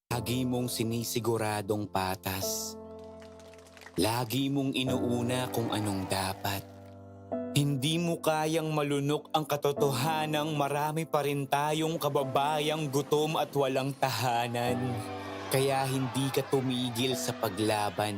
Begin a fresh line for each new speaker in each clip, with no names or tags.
Lagi mong sinisiguradong patas. Lagi mong inuuna kung anong dapat. Hindi mo kayang malunok ang katotohanang marami pa rin tayong kababayang gutom at walang tahanan. Kaya hindi ka tumigil sa paglaban.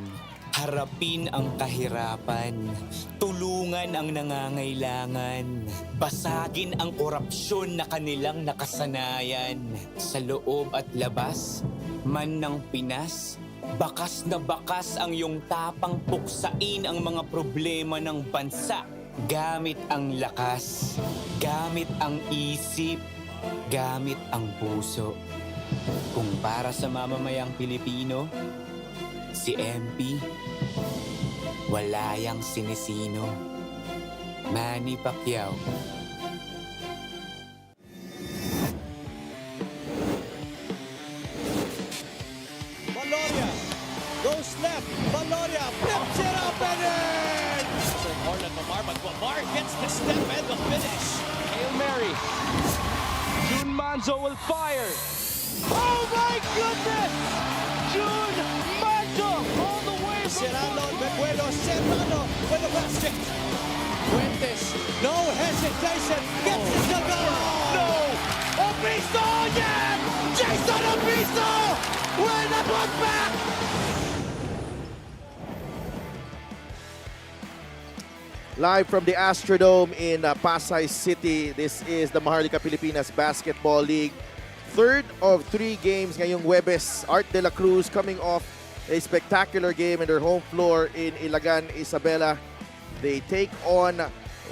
Harapin ang kahirapan. Tulungan ang nangangailangan. Basagin ang korupsyon na kanilang nakasanayan. Sa loob at labas, man ng Pinas, bakas na bakas ang iyong tapang puksain ang mga problema ng bansa. Gamit ang lakas, gamit ang isip, gamit ang puso. Kung para sa mamamayang Pilipino, si MP, wala yang sinisino. Manny Pacquiao.
Valoria goes left. Valoria flips it up and in!
So Marlon Mamar, but Mamar gets the step and the finish.
Hail Mary. June Manzo will fire. Oh my goodness! June Manzo all the way from Serrano, Bebuelo, Serrano with the basket. Fuentes, no hesitation, gets it to go. No! Obisto, yeah! Jason Obisto with the putback!
Live from the Astrodome in Pasay City, this is the Maharlika Pilipinas Basketball League. Third of 3 games ngayong Huwebes. Art de la Cruz coming off a spectacular game in their home floor in Ilagan, Isabela. They take on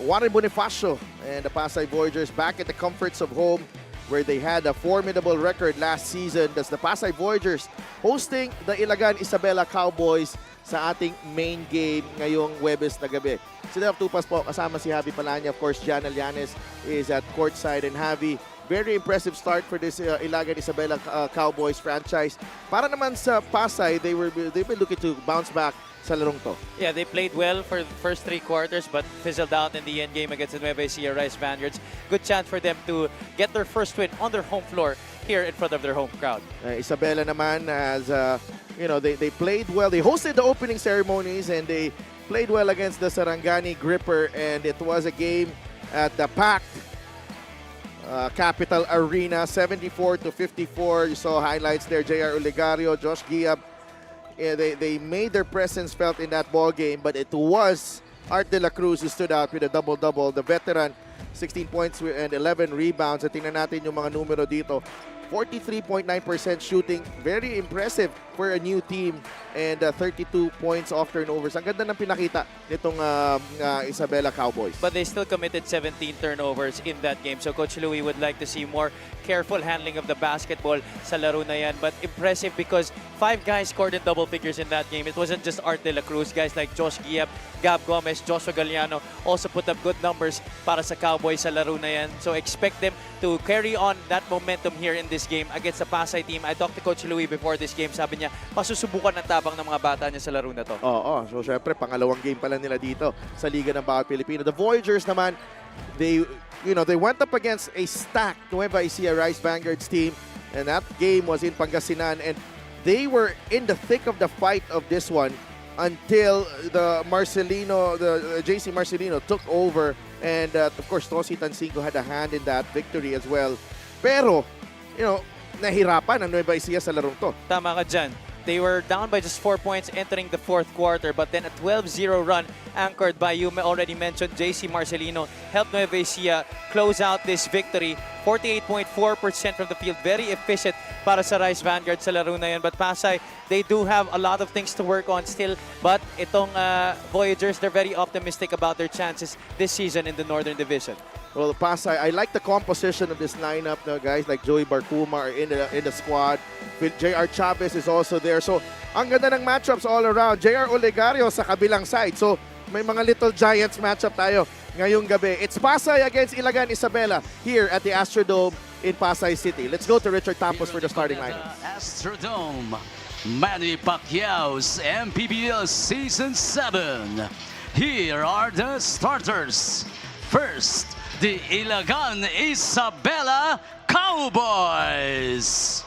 Warren Bonifacio and the Pasay Voyagers back at the comforts of home where they had a formidable record last season. That's the Pasay Voyagers hosting the Ilagan Isabela Cowboys sa ating main game ngayong Huwebes na gabi. Sila of Tupas po, kasama si Javi Palanya. Of course, Jan Alianes is at courtside. And Javi, very impressive start for this Ilagan Isabela Cowboys franchise. Para naman sa Pasay, they've been looking to bounce back sa larong to.
Yeah, they played well for the first 3 quarters but fizzled out in the end game against the Nueva Ecija Rice Spaniards. Good chance for them to get their first win on their home floor here in front of their home crowd.
Isabela naman has, they played well. They hosted the opening ceremonies and they played well against the Sarangani Gripper, and it was a game at the packed Capital Arena, 74-54. You saw highlights there. J.R. Olegario, Josh Giab. Yeah, they made their presence felt in that ball game, but it was Art de la Cruz who stood out with a double-double. The veteran, 16 points and 11 rebounds. At tingnan natin yung mga numero dito. 43.9% shooting, very impressive for a new team, and 32 points off turnovers. Ang ganda ng pinakita nitong Isabela Cowboys.
But they still committed 17 turnovers in that game. So Coach Louie would like to see more careful handling of the basketball sa laro na yan. But impressive because 5 guys scored in double figures in that game. It wasn't just Art de la Cruz. Guys like Josh Giab, Gab Gomez, Joshua Galliano also put up good numbers para sa Cowboys sa laro na yan. So expect them to carry on that momentum here in this game against the Pasay team. I talked to Coach Louie before this game. Sabi niya, pasusubukan ng tabang ng mga bata niya sa laro na to.
Oo, so syempre pangalawang game pa lang nila dito sa Liga ng Bawat Pilipino. The Voyagers naman, they went up against a stacked Nueva Ecija Rice Vanguards team, and that game was in Pangasinan, and they were in the thick of the fight of this one until the JC Marcelino took over, and of course Tosi Tansingo had a hand in that victory as well. Pero, nahirapan ang Nueva Ecija sa larong to.
Tama ka dyan. They were down by just 4 points entering the 4th quarter, but then a 12-0 run anchored by you already mentioned JC Marcelino helped Nueva Ecija close out this victory. 48.4% from the field, very efficient para sa Rice Vanguard sa laro na yan. But Pasay, they do have a lot of things to work on still, but itong Voyagers, they're very optimistic about their chances this season in the Northern Division.
Well, Pasay, I like the composition of this lineup. Guys like Joey Barcuma are in the squad. J.R. Chavez is also there. So, ang ganda ng matchups all around. J.R. Olegario sa kabilang side. So, may mga Little Giants matchup tayo ngayong gabi. It's Pasay against Ilagan Isabela here at the Astrodome in Pasay City. Let's go to Richard Tampos for the starting lineup.
Astrodome, Manny Pacquiao's MPBL Season 7. Here are the starters. First, the Ilagan Isabela Cowboys.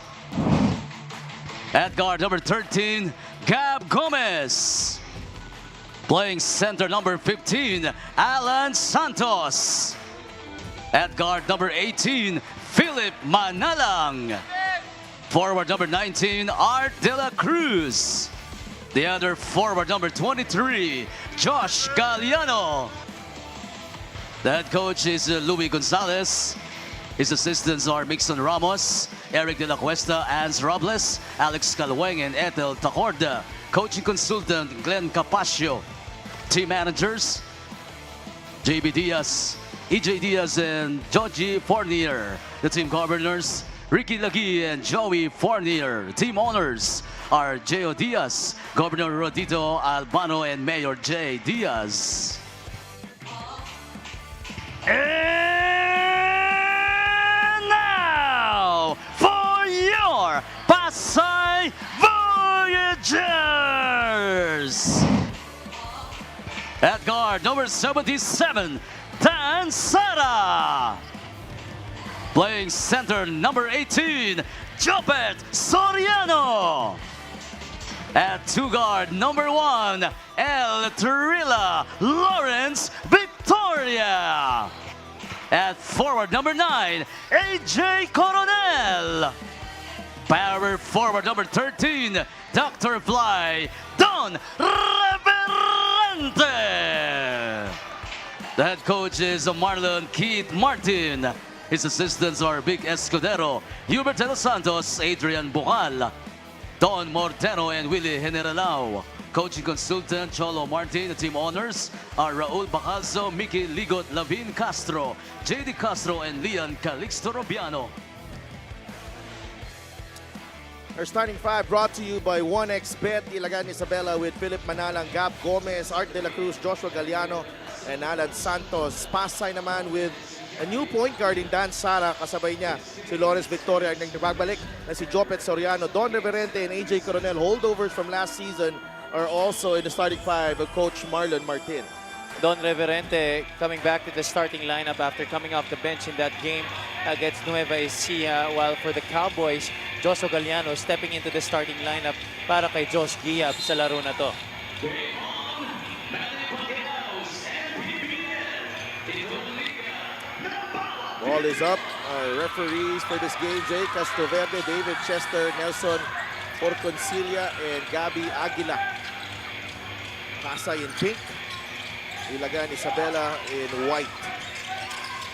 At guard number 13, Gab Gomez. Playing center number 15, Alan Santos. At guard number 18, Philip Manalang. Forward number 19, Art De La Cruz. The other forward number 23, Josh Galliano. The head coach is Louis Gonzalez. His assistants are Mixon Ramos, Eric De La Cuesta, Ans Robles, Alex Calweng, and Ethel Tacorda. Coaching consultant Glenn Capaccio. Team managers, JB Diaz, EJ Diaz, and Joji Fournier. The team governors, Ricky Lagui and Joey Fournier. Team owners are J.O. Diaz, Governor Rodito Albano, and Mayor J. Diaz. And now, for your Pasay Voyagers! At guard, number 77, Dan Sara. Playing center, number 18, Jopet Soriano. At two guard, number 1, El Trilla Lawrence Victoria. At forward, number 9, AJ Coronel. Power forward, number 13, Dr. Fly, Don Reverente. The head coach is Marlon Keith Martin. His assistants are Big Escudero, Hubert De Los Santos, Adrian Bucal, Don Mortero, and Willie Generalao. Coaching consultant Cholo Martin. The team owners are Raul Bacalzo, Mickey Ligot, Lavin Castro, JD Castro, and Leon Calixto Robiano.
Our starting five brought to you by 1xBet, Ilagan Isabela with Philip Manalang, Gab Gomez, Art De La Cruz, Joshua Galliano, and Alan Santos. Pasay naman with a new point guard in Dan Sara, kasabay niya si Lawrence Victoria, ang nagbabalik na si Jopet Soriano, Don Reverente, and AJ Coronel. Holdovers from last season are also in the starting five of Coach Marlon Martin.
Don Reverente coming back to the starting lineup after coming off the bench in that game against Nueva Ecija, while for the Cowboys, Joshua Galliano stepping into the starting lineup para kay Josh Giab sa laro na to.
Ball is up. Referees for this game, Jay Castroverde, David Chester, Nelson Porconcilia, and Gabby Aguila. Pasay in pink. Ilagan Isabela in white.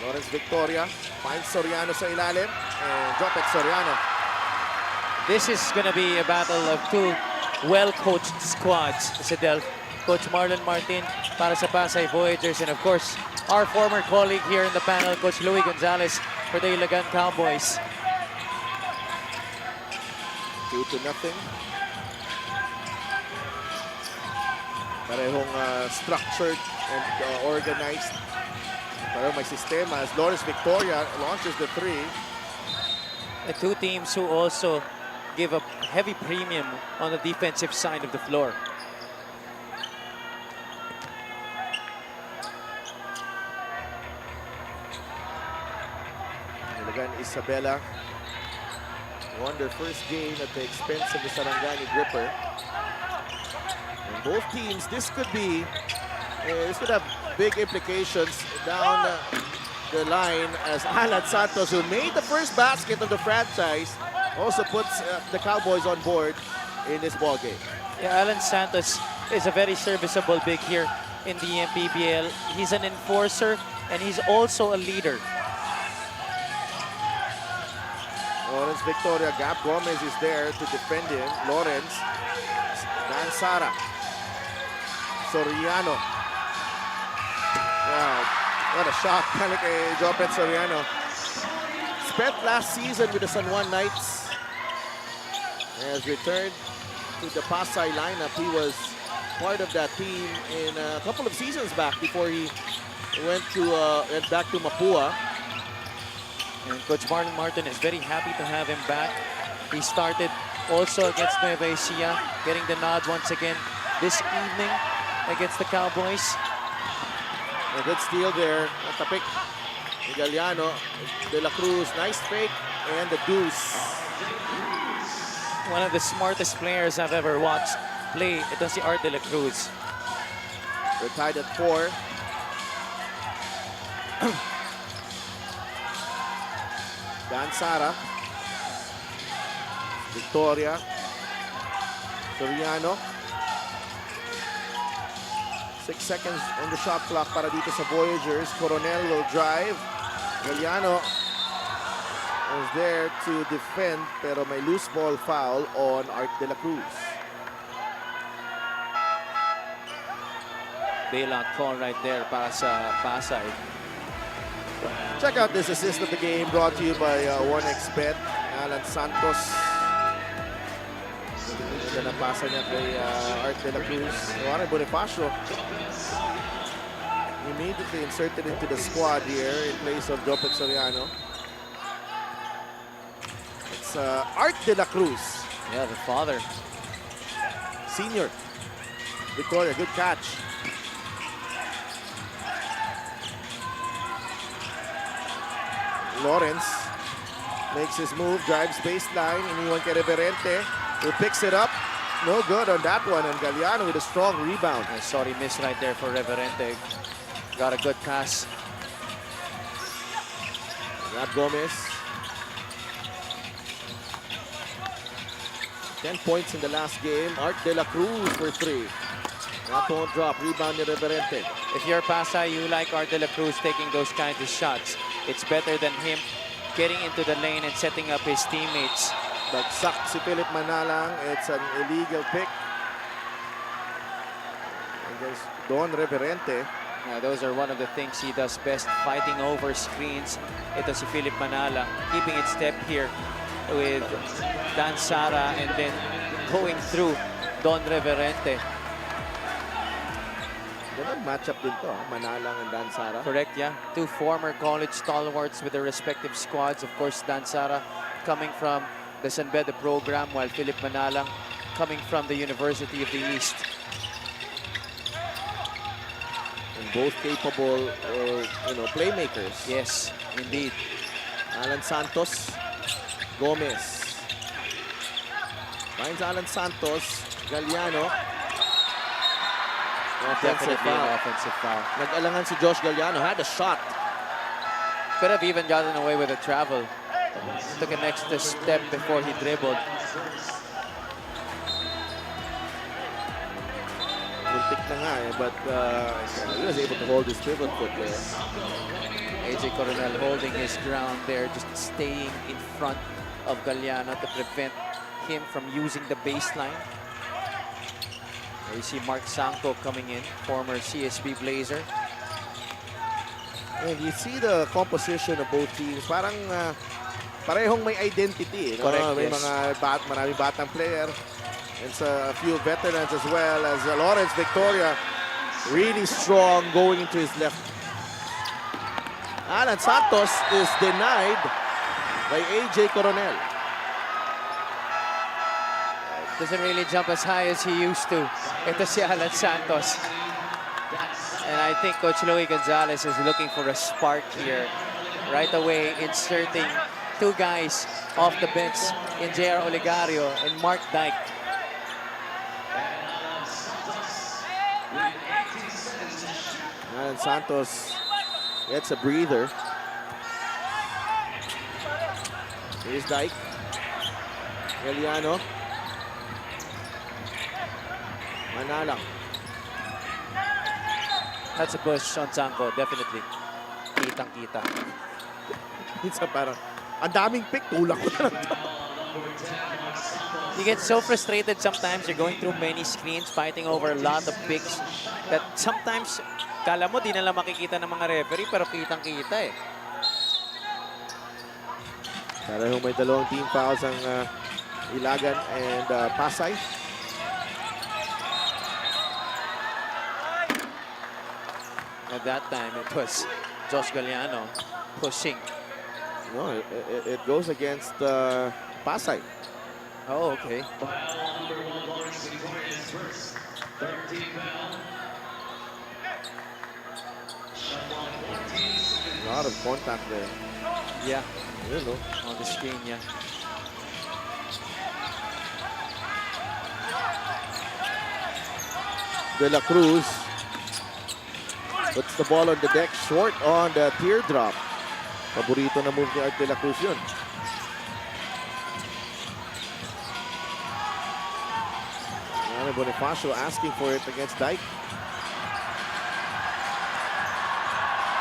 Lawrence Victoria finds Soriano sa ilalim, and Jopet Soriano.
This is going to be a battle of two well-coached squads. Sidel, Coach Marlon Martin para sa Pasay Voyagers, and of course, our former colleague here in the panel, Coach Louis Gonzalez for the Ilagan Cowboys.
2-0. Parehong structured and organized. Parehong may sistema as Lawrence Victoria launches the three.
The two teams who also give a heavy premium on the defensive side of the floor.
Ilagan Isabela won their first game at the expense of the Sarangani Gripper. And both teams, this could have big implications down the line, as Alan Santos, who made the first basket of the franchise, also puts the Cowboys on board in this ball game.
Yeah, Alan Santos is a very serviceable big here in the MPBL. He's an enforcer and he's also a leader.
Lawrence Victoria, Gab Gomez is there to defend him. Lawrence, Dan Sara, Soriano. Wow, what a shot kay Jopet Soriano. Spent last season with the San Juan Knights. Has returned to the Pasay lineup. He was part of that team in a couple of seasons back before he went back to Mapua.
And Coach Marlon Martin is very happy to have him back. He started also against Nueva Ecija, getting the nod once again this evening against the Cowboys.
A good steal there. Tapik. Galliano, De La Cruz, nice fake, and the deuce.
One of the smartest players I've ever watched play. Ito si Art de la Cruz.
We're tied at 4. Dan Sara. Victoria. Soriano. 6 seconds on the shot clock para dito sa Voyagers. Coronel will drive. Galliano is there to defend pero may loose ball foul on Art de la Cruz.
Bailout call right there para sa Pasay.
Check out this assist of the game brought to you by 1xBet. Alan Santos. Ganda na pasa niya kay Art de la Cruz. Warren Bonifacio immediately inserted into the squad here in place of Jopet Soriano. It's Art de la Cruz,
Yeah, the father.
senior. Victoria, good catch. Lawrence makes his move, drives baseline, iniwan kay Reverente, who picks it up. No good on that one, and Galliano with a strong rebound.
Sorry, miss right there for Reverente. Got a good pass.
Got Gomez. 10 points in the last game. Art de la Cruz for 3. That won't drop. Rebound ni Reverente.
If you're Pasay, you like Art de la Cruz taking those kinds of shots. It's better than him getting into the lane and setting up his teammates.
Bagsak si Philip Manalang. It's an illegal pick. And there's Don Reverente.
Those are one of the things he does best, fighting over screens. Ito si Philip Manala, keeping it step here with Dan Sara and then going through Don Reverente.
Ganun matchup din to, Manalang and Dan Sara.
Correct, yeah. Two former college stalwarts with their respective squads. Of course, Dan Sara coming from the San Beda program, while Philip Manalang coming from the University of the East.
And both capable, playmakers.
Yes, indeed.
Alan Santos, Gomez. Finds Alan Santos, Galliano. Offensive
Definitely an
foul.
offensive foul.
Nag-alangan si Josh Galliano, had a shot.
Could have even gotten away with a travel. Took an extra step before he dribbled.
Muntik na nga but he was able to hold his pivot foot there.
AJ Coronel holding his ground there, just staying in front of Galliano to prevent him from using the baseline. There you see Mark Sanko coming in, former CSB Blazer.
And you see the composition of both teams. Parang parehong may identity. No?
Correct,
May
yes.
mga maraming batang player. And a few veterans as well as Lawrence Victoria. Really strong going into his left. Alan Santos is denied by AJ Coronel.
Doesn't really jump as high as he used to. Ito si Alan Santos. And I think Coach Louie Gonzalez is looking for a spark here. Right away, inserting two guys off the bench in JR Olegario and Mark Dyke.
Alan Santos gets a breather. Here's Dyke. Galliano. Manalang.
That's a push on Sanko, definitely. Kitang-kita.
Minsan parang, ang daming pick, tulak ko na lang to.
You get so frustrated sometimes. You're going through many screens, fighting over a lot of picks that sometimes, kala mo, di nila makikita ng mga referee, pero kitang-kita eh.
Parang may dalawang team fouls ang Ilagan and Pasay.
At that time, it was Josh Galliano pushing.
No, it goes against Pasay.
Oh, okay.
A lot of contact there.
Yeah,
You know.
on the screen, yeah.
De La Cruz puts the ball on the deck, short on the teardrop. Paborito na move ni Art De La Cruz yun. Bonifacio asking for it against Dyke.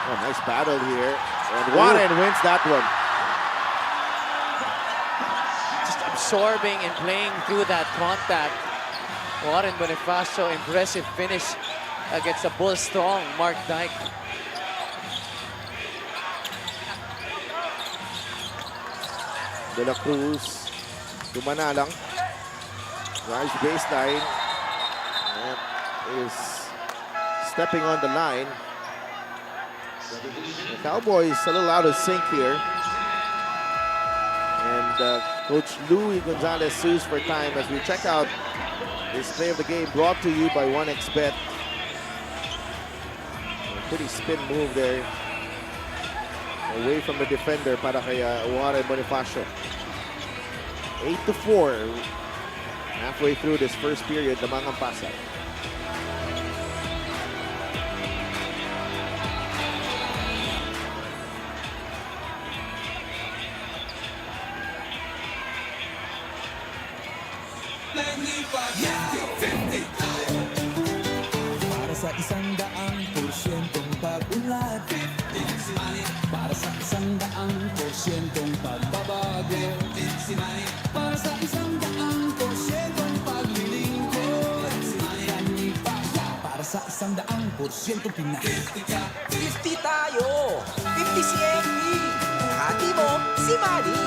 Oh, nice battle here. And Warren wins that one.
Just absorbing and playing through that contact. Warren Bonifacio, impressive finish against a bull strong Mark Dyke.
De La Cruz, dumana lang. Drives baseline. And is stepping on the line. The Cowboys a little out of sync here. And Coach Louis Gonzalez sues for time as we check out this play of the game brought to you by 1xBet. A pretty spin move there. Away from the defender para kay Warren Bonifacio. 8-4. Halfway through this first period, lamang ang Pasay.
Para sa 100% pag-unlad, para sa 100% pagbabago, para sa 100% paglilingkod, para sa 100% Pinas.
50 tayo! 50 si Emmy! Hati mo, si Manny!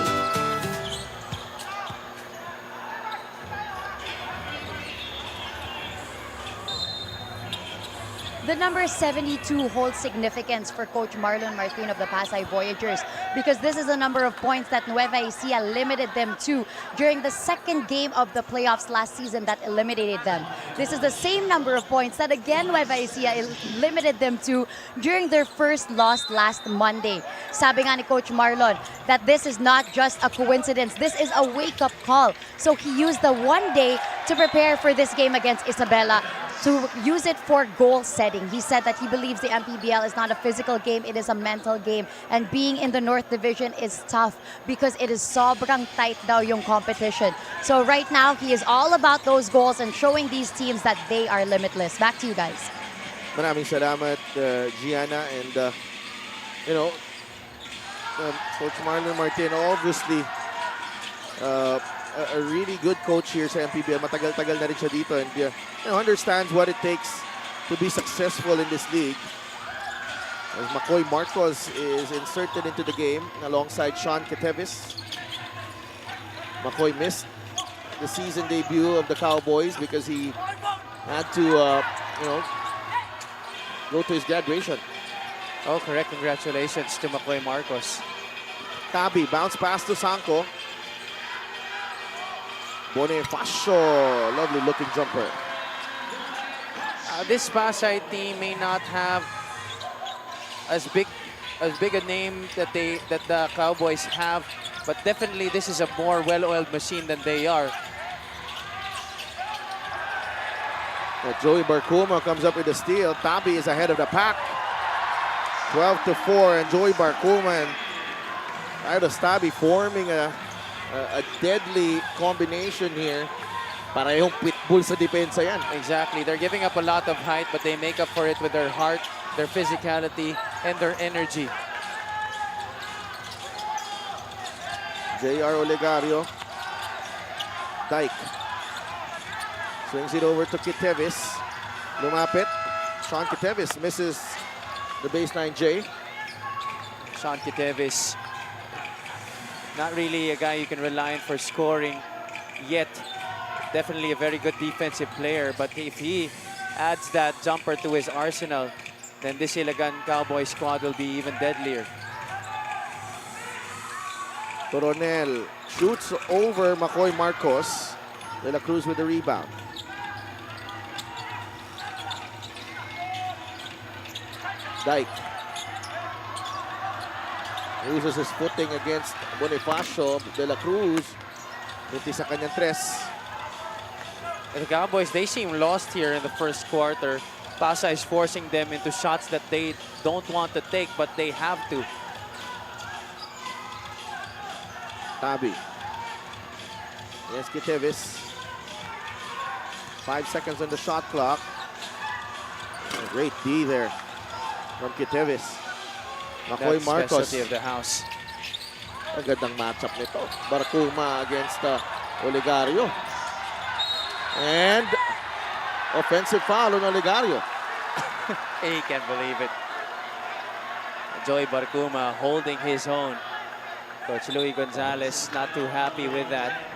The number 72 holds significance for Coach Marlon Martin of the Pasay Voyagers because this is the number of points that Nueva Ecija limited them to during the second game of the playoffs last season that eliminated them. This is the same number of points that again Nueva Ecija limited them to during their first loss last Monday. Sabi nga ni Coach Marlon that this is not just a coincidence, this is a wake-up call. So he used the one day to prepare for this game against Isabela, to use it for goal setting. He said that he believes the MPBL is not a physical game, it is a mental game. And being in the North Division is tough because it is sobrang tight daw yung competition. So right now, he is all about those goals and showing these teams that they are limitless. Back to you guys.
Maraming salamat, Gianna. And, you know, Coach Marlon Martin, obviously, a really good coach here sa MPBL. Matagal-tagal na rin siya dito and understands what it takes to be successful in this league. As McCoy Marcos is inserted into the game alongside Sean Ketevis. McCoy missed the season debut of the Cowboys because he had to, go to his graduation.
Oh, correct. Congratulations to McCoy Marcos.
Tabi, bounce pass to Sanko. Bonifacio, lovely looking jumper.
This Pasay team may not have as big a name that the Cowboys have, but definitely this is a more well-oiled machine than they are.
Joey Barcuma comes up with a steal. Tabi is ahead of the pack. 12-4, and Joey Barcuma and Aidos Tabi forming a deadly combination here. Parehong pitbull sa depensa yan.
Exactly. They're giving up a lot of height, but they make up for it with their heart, their physicality, and their energy.
J.R. Olegario. Dyke. Swings it over to Ketevis. Lumapit. Sean Ketevis misses the baseline J.
Sean Ketevis, not really a guy you can rely on for scoring yet. Definitely a very good defensive player, but if he adds that jumper to his arsenal, then this Ilagan Cowboy squad will be even deadlier.
Coronel shoots over McCoy Marcos. De La Cruz with the rebound. Dyke uses his footing against Bonifacio. De La Cruz, 20 sa kanyang tres.
The Cowboys, they seem lost here in the first quarter. Pasay is forcing them into shots that they don't want to take, but they have to.
Tabi. Yes, Kitevis. 5 seconds on the shot clock. A great D there from Kitevis. Makoy
That's
Marcos.
specialty of the house.
Ang gandang matchup nito. Barcuma against Oligario. And offensive foul on Oligario.
He can't believe it. Joey Barcuma holding his own. Coach Louis Gonzalez not too happy with that.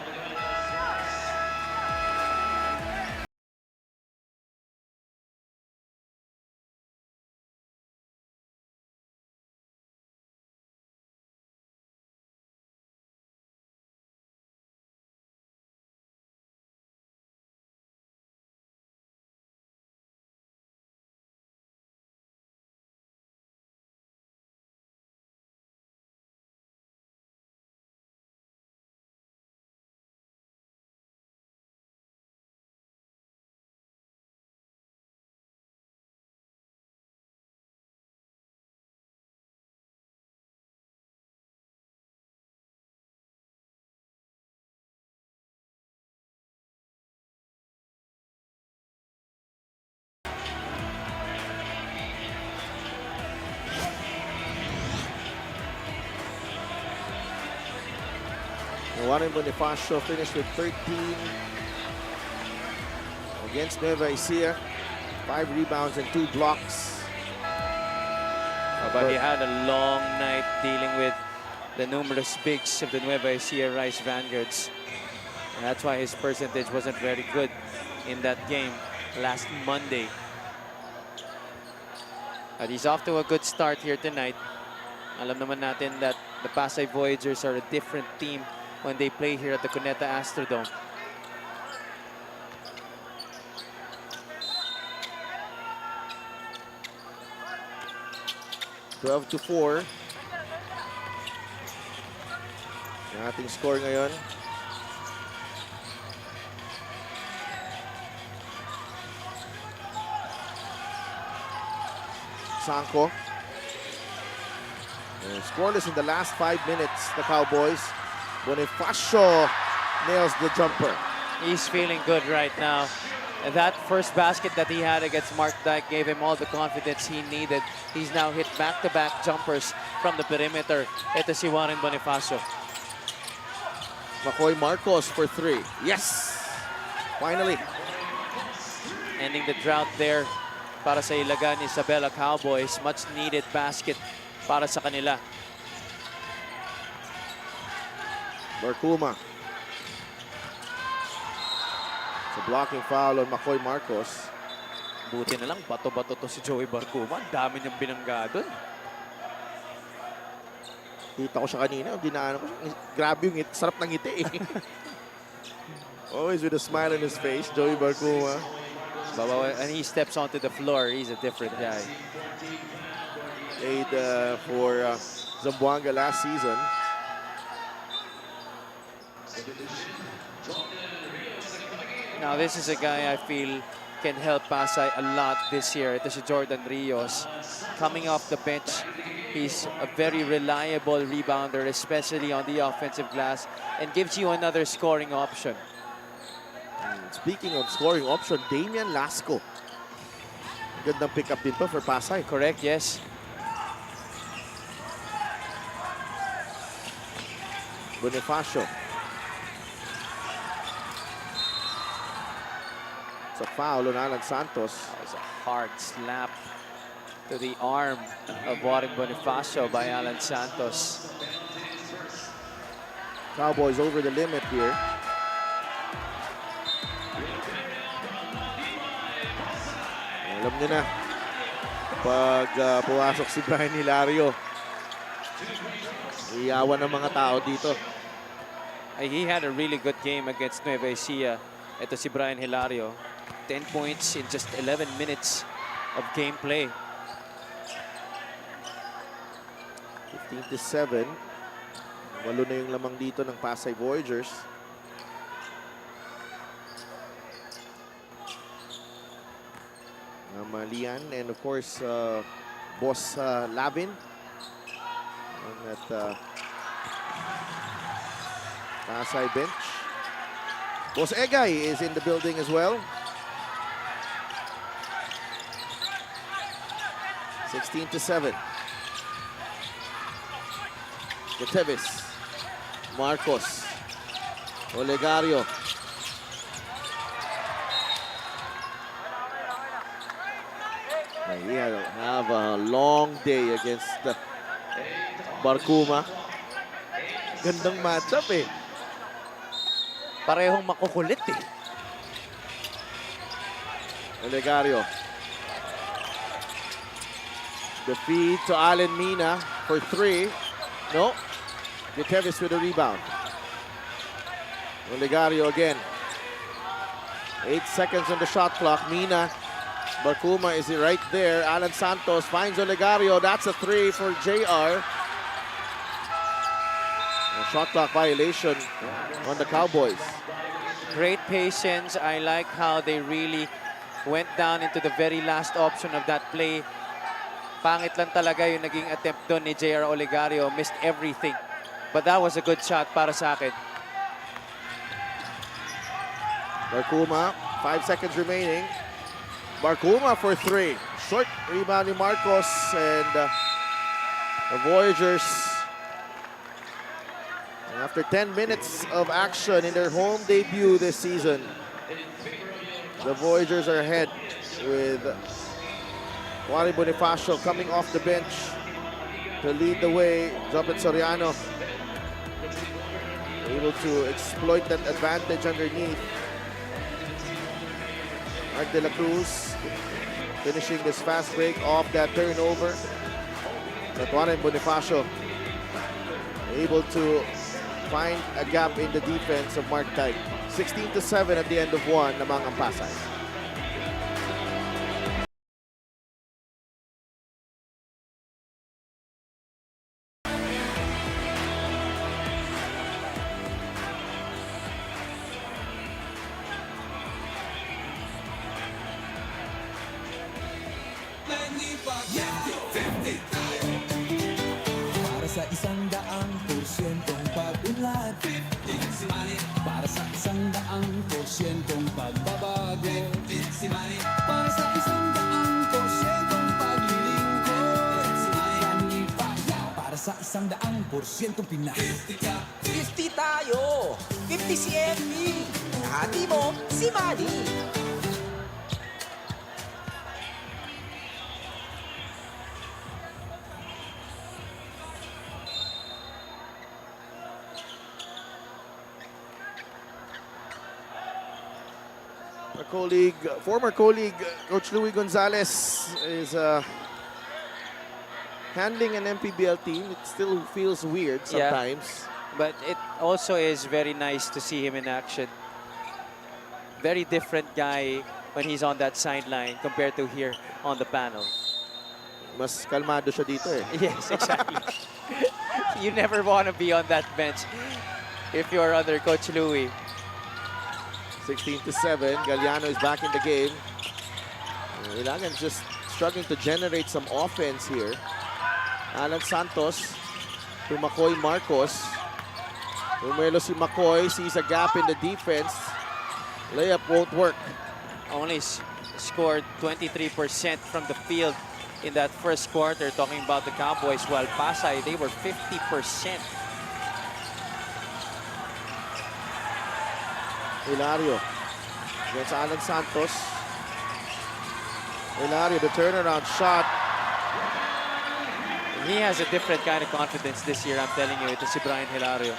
Warren Bonifacio finished with 13 against Nueva Ecija. 5 rebounds and 2 blocks.
But he had a long night dealing with the numerous bigs of the Nueva Ecija Rice Vanguards. And that's why his percentage wasn't very good in that game last Monday. But he's off to a good start here tonight. Alam naman natin that the Pasay Voyagers are a different team when they play here at the Cuneta Astrodome.
Twelve to 4. Yung ating score ngayon. Sanko. And scoreless in the last 5 minutes, the Cowboys. Bonifacio nails the jumper.
He's feeling good right now. And that first basket that he had against Mark Dyke gave him all the confidence he needed. He's now hit back-to-back jumpers from the perimeter. Ito si Warren Bonifacio.
Makoy Marcos for 3. Yes! Finally.
Ending the drought there para sa Ilagan Isabela Cowboys. Much needed basket para sa kanila.
Barcuma. It's a blocking foul on Makoy Marcos.
Buti na lang, bato-bato to si Joey Barcuma. Ang dami niyang binangga dun.
Kita ko siya kanina, dinaanan ko siya. Grabe yung ngiti, sarap ng ngiti eh. Always with a smile on his face, Joey Barcuma.
And he steps onto the floor, he's a different guy.
Played for Zamboanga last season.
Now this is a guy I feel can help Pasay a lot this year. Ito si Jordan Rios. Coming off the bench, he's a very reliable rebounder, especially on the offensive glass, and gives you another scoring option.
Speaking of scoring option, Damian Lasco. Gandang pick-up din to for Pasay.
Correct, yes.
Bonifacio. It's a foul on Alan Santos.
That was a hard slap to the arm of Warren Bonifacio by Alan Santos.
Cowboys over the limit here. Alam nyo na, pag pumasok si Brian Hilario, iyawan ng mga tao dito.
He had a really good game against Nueva Ecija. Ito si Brian Hilario. 10 points in just 11 minutes of gameplay.
15-7. Walo na yung lamang dito ng Pasay Voyagers. Lian, and of course, Boss Lavin on that Pasay bench. Boss Egay is in the building as well. 16-7. Gutierrez, Marcos, Olegario. He will have a long day against Barcuma. Gandang matchup eh.
Parehong makukulit eh.
Olegario. The feed to Allen Mina for 3. No. Gutierrez with a rebound. Olegario again. 8 seconds on the shot clock. Mina. Barcuma is right there. Alan Santos finds Olegario. That's a 3 for JR. A shot clock violation on the Cowboys.
Great patience. I like how they really went down into the very last option of that play. Pangit lang talaga yung naging attempt doon ni JR Olegario. Missed everything. But that was a good shot para sa akin.
Barcuma, 5 seconds remaining. Barcuma for 3. Short rebound ni Marcos, and the Voyagers, after 10 minutes of action in their home debut this season, the Voyagers are ahead with Wally Bonifacio coming off the bench to lead the way. Jopet Soriano able to exploit that advantage underneath. Mark De La Cruz finishing this fast break off that turnover. But Warren Bonifacio able to find a gap in the defense of Mark Tyke. 16-7 at the end of 1 namang ang Pasay.
Para sa 100%'ong pag-unlad, para sa 100%'ong pagbabago, para sa 100%'ong paglilingkod, para sa 100%'ong Pinas.
50 tayo! 50 si MP! Hati mo, si Manny!
Former colleague, Coach Louie Gonzalez is handling an MPBL team. It still feels weird sometimes.
Yeah, but it also is very nice to see him in action. Very different guy when he's on that sideline compared to here on the panel.
Mas kalmado siya dito eh.
Yes, exactly. You never want to be on that bench if you're under Coach Louie.
16-7. Galliano is back in the game. Ilagan's just struggling to generate some offense here. Alan Santos to McCoy Marcos. Rumelo si McCoy sees a gap in the defense. Layup won't work.
Only scored 23% from the field in that first quarter, talking about the Cowboys, while Pasay, they were 50%.
Hilario against Alan Santos. Hilario, the turnaround shot.
He has a different kind of confidence this year, I'm telling you. Ito si Brian Hilario.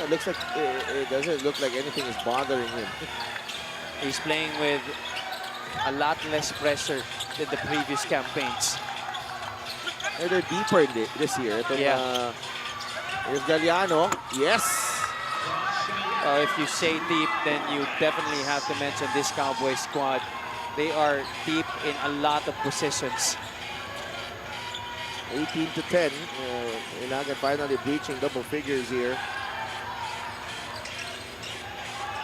It looks like it doesn't look like anything is bothering him.
He's playing with a lot less pressure than the previous campaigns.
And they're deeper this year. Here's Galliano. Yes.
If you say deep, then you definitely have to mention this Cowboy squad. They are deep in a lot of positions.
18-10. Ilagan finally breaching double figures here.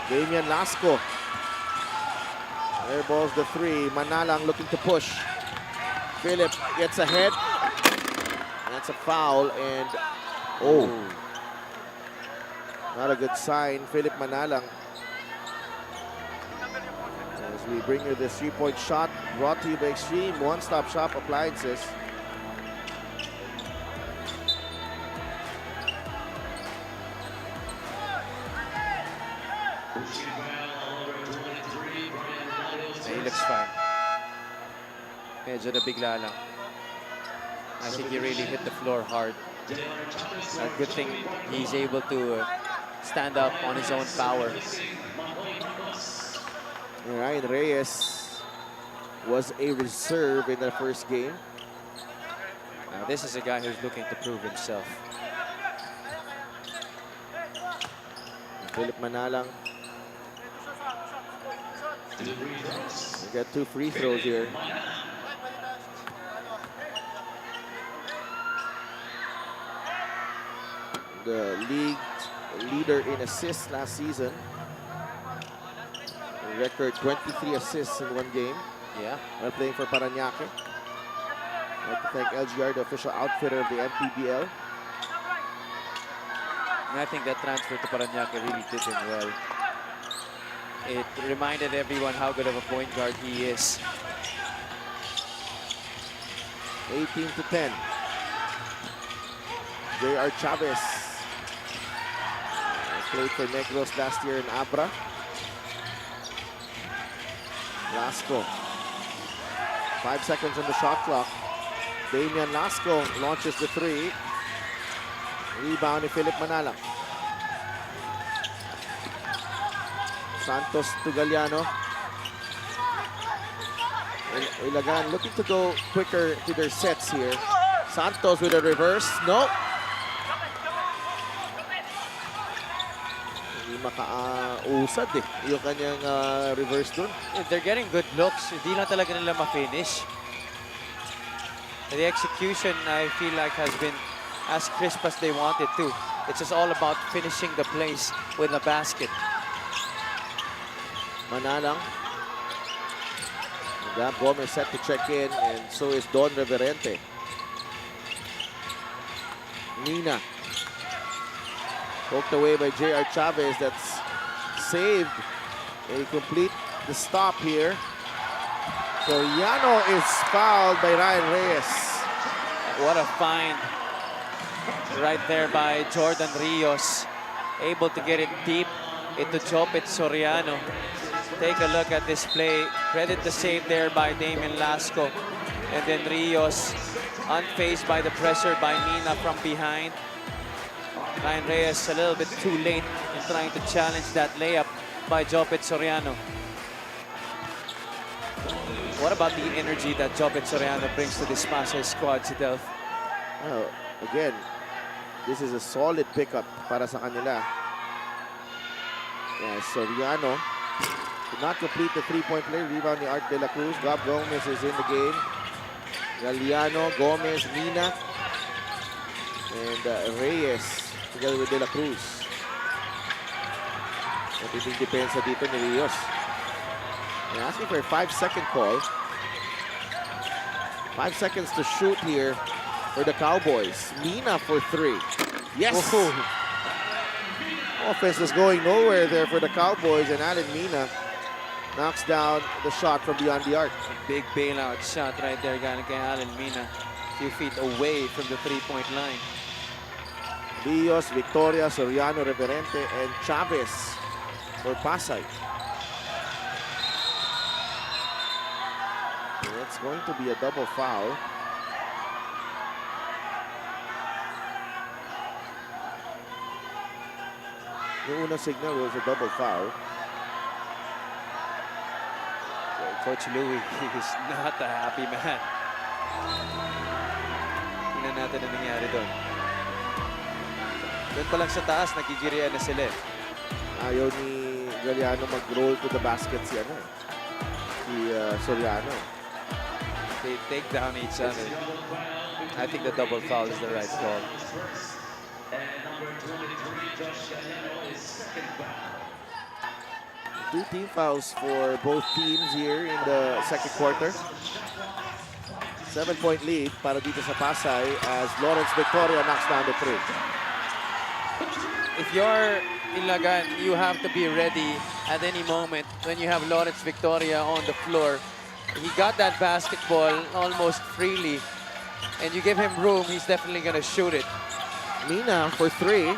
Damian Lasco. Airballs the three. Manalang looking to push. Philip gets ahead. That's a foul and not a good sign. Philip Manalang. As we bring you this 3-point shot brought to you by Extreme One-Stop Shop Appliances.
He looks fine. Medyo nabigla lang. I think he really hit the floor hard. A good thing he's able to stand up on his own power.
Ryan Reyes was a reserve in the first game.
Now, this is a guy who's looking to prove himself.
Philip Manalang. We got 2 free throws here. The league leader in assists last season. A record 23 assists in one game.
Yeah.
While playing for Parañaque. I'd like to thank LGR, the official outfitter of the MPBL.
And I think that transfer to Parañaque really did him well. It reminded everyone how good of a point guard he is.
18-10. J.R. Chavez. Played for Negros last year in Abra. Lasco. 5 seconds on the shot clock. Damian Lasco launches the three. Rebound ni Philip Manalang. Santos to Galliano. Ilagan looking to go quicker to their sets here. Santos with a reverse. No. Hindi makausad yung kanyang reverse dun.
They're getting good looks. Hindi lang talaga nila ma-finish. The execution, I feel like, has been as crisp as they wanted to. It's just all about finishing the plays with a basket.
Manalang. Gab Gomez set to check in, and so is Don Reverente. Nina. Poked away by J.R. Chavez. That's saved. They complete the stop here. Soriano is fouled by Ryan Reyes.
What a find right there by Jordan Rios. Able to get it deep into Jopet Soriano. Take a look at this play. Credit the save there by Damian Lasco. And then Rios, unfazed by the pressure by Mina from behind. Ryan Reyes a little bit too late in trying to challenge that layup by Jopet Soriano. What about the energy that Jopet Soriano brings to this Pasay squad, si Delph?
Well, again, this is a solid pickup para sa kanila. Yeah, Soriano did not complete the three-point play. Rebound ni Art De La Cruz. Gab Gomez is in the game. Galliano, Gomez, Mina, and Reyes together with De La Cruz. Matinding depensa dito ni Rios. They're asking for a 5-second call. 5 seconds to shoot here for the Cowboys. Mina for 3. Yes!
Oh.
Offense was going nowhere there for the Cowboys, and Alan Mina knocks down the shot from beyond the arc.
Big bailout shot right there galing kay Alan Mina. A few feet away from the three-point line.
Rios, Victoria, Soriano, Reverente, and Chavez for Pasay. It's going to be a double foul. The unang signal was a double foul.
Coach Louie, he's not a happy man. Tingnan natin ang nangyari doon. Doon pa lang sa taas, nagigirian na sila.
Ayaw ni Galliano mag-roll to the basket si Soriano.
They take down each other. I think the double foul is the right call.
2 team fouls for both teams here in the second quarter. 7-point lead para dito sa Pasay as Lawrence Victoria knocks down the 3.
If you're Ilagan, you have to be ready at any moment when you have Lawrence Victoria on the floor. He got that basketball almost freely, and you give him room, he's definitely going to shoot it.
Mina for 3.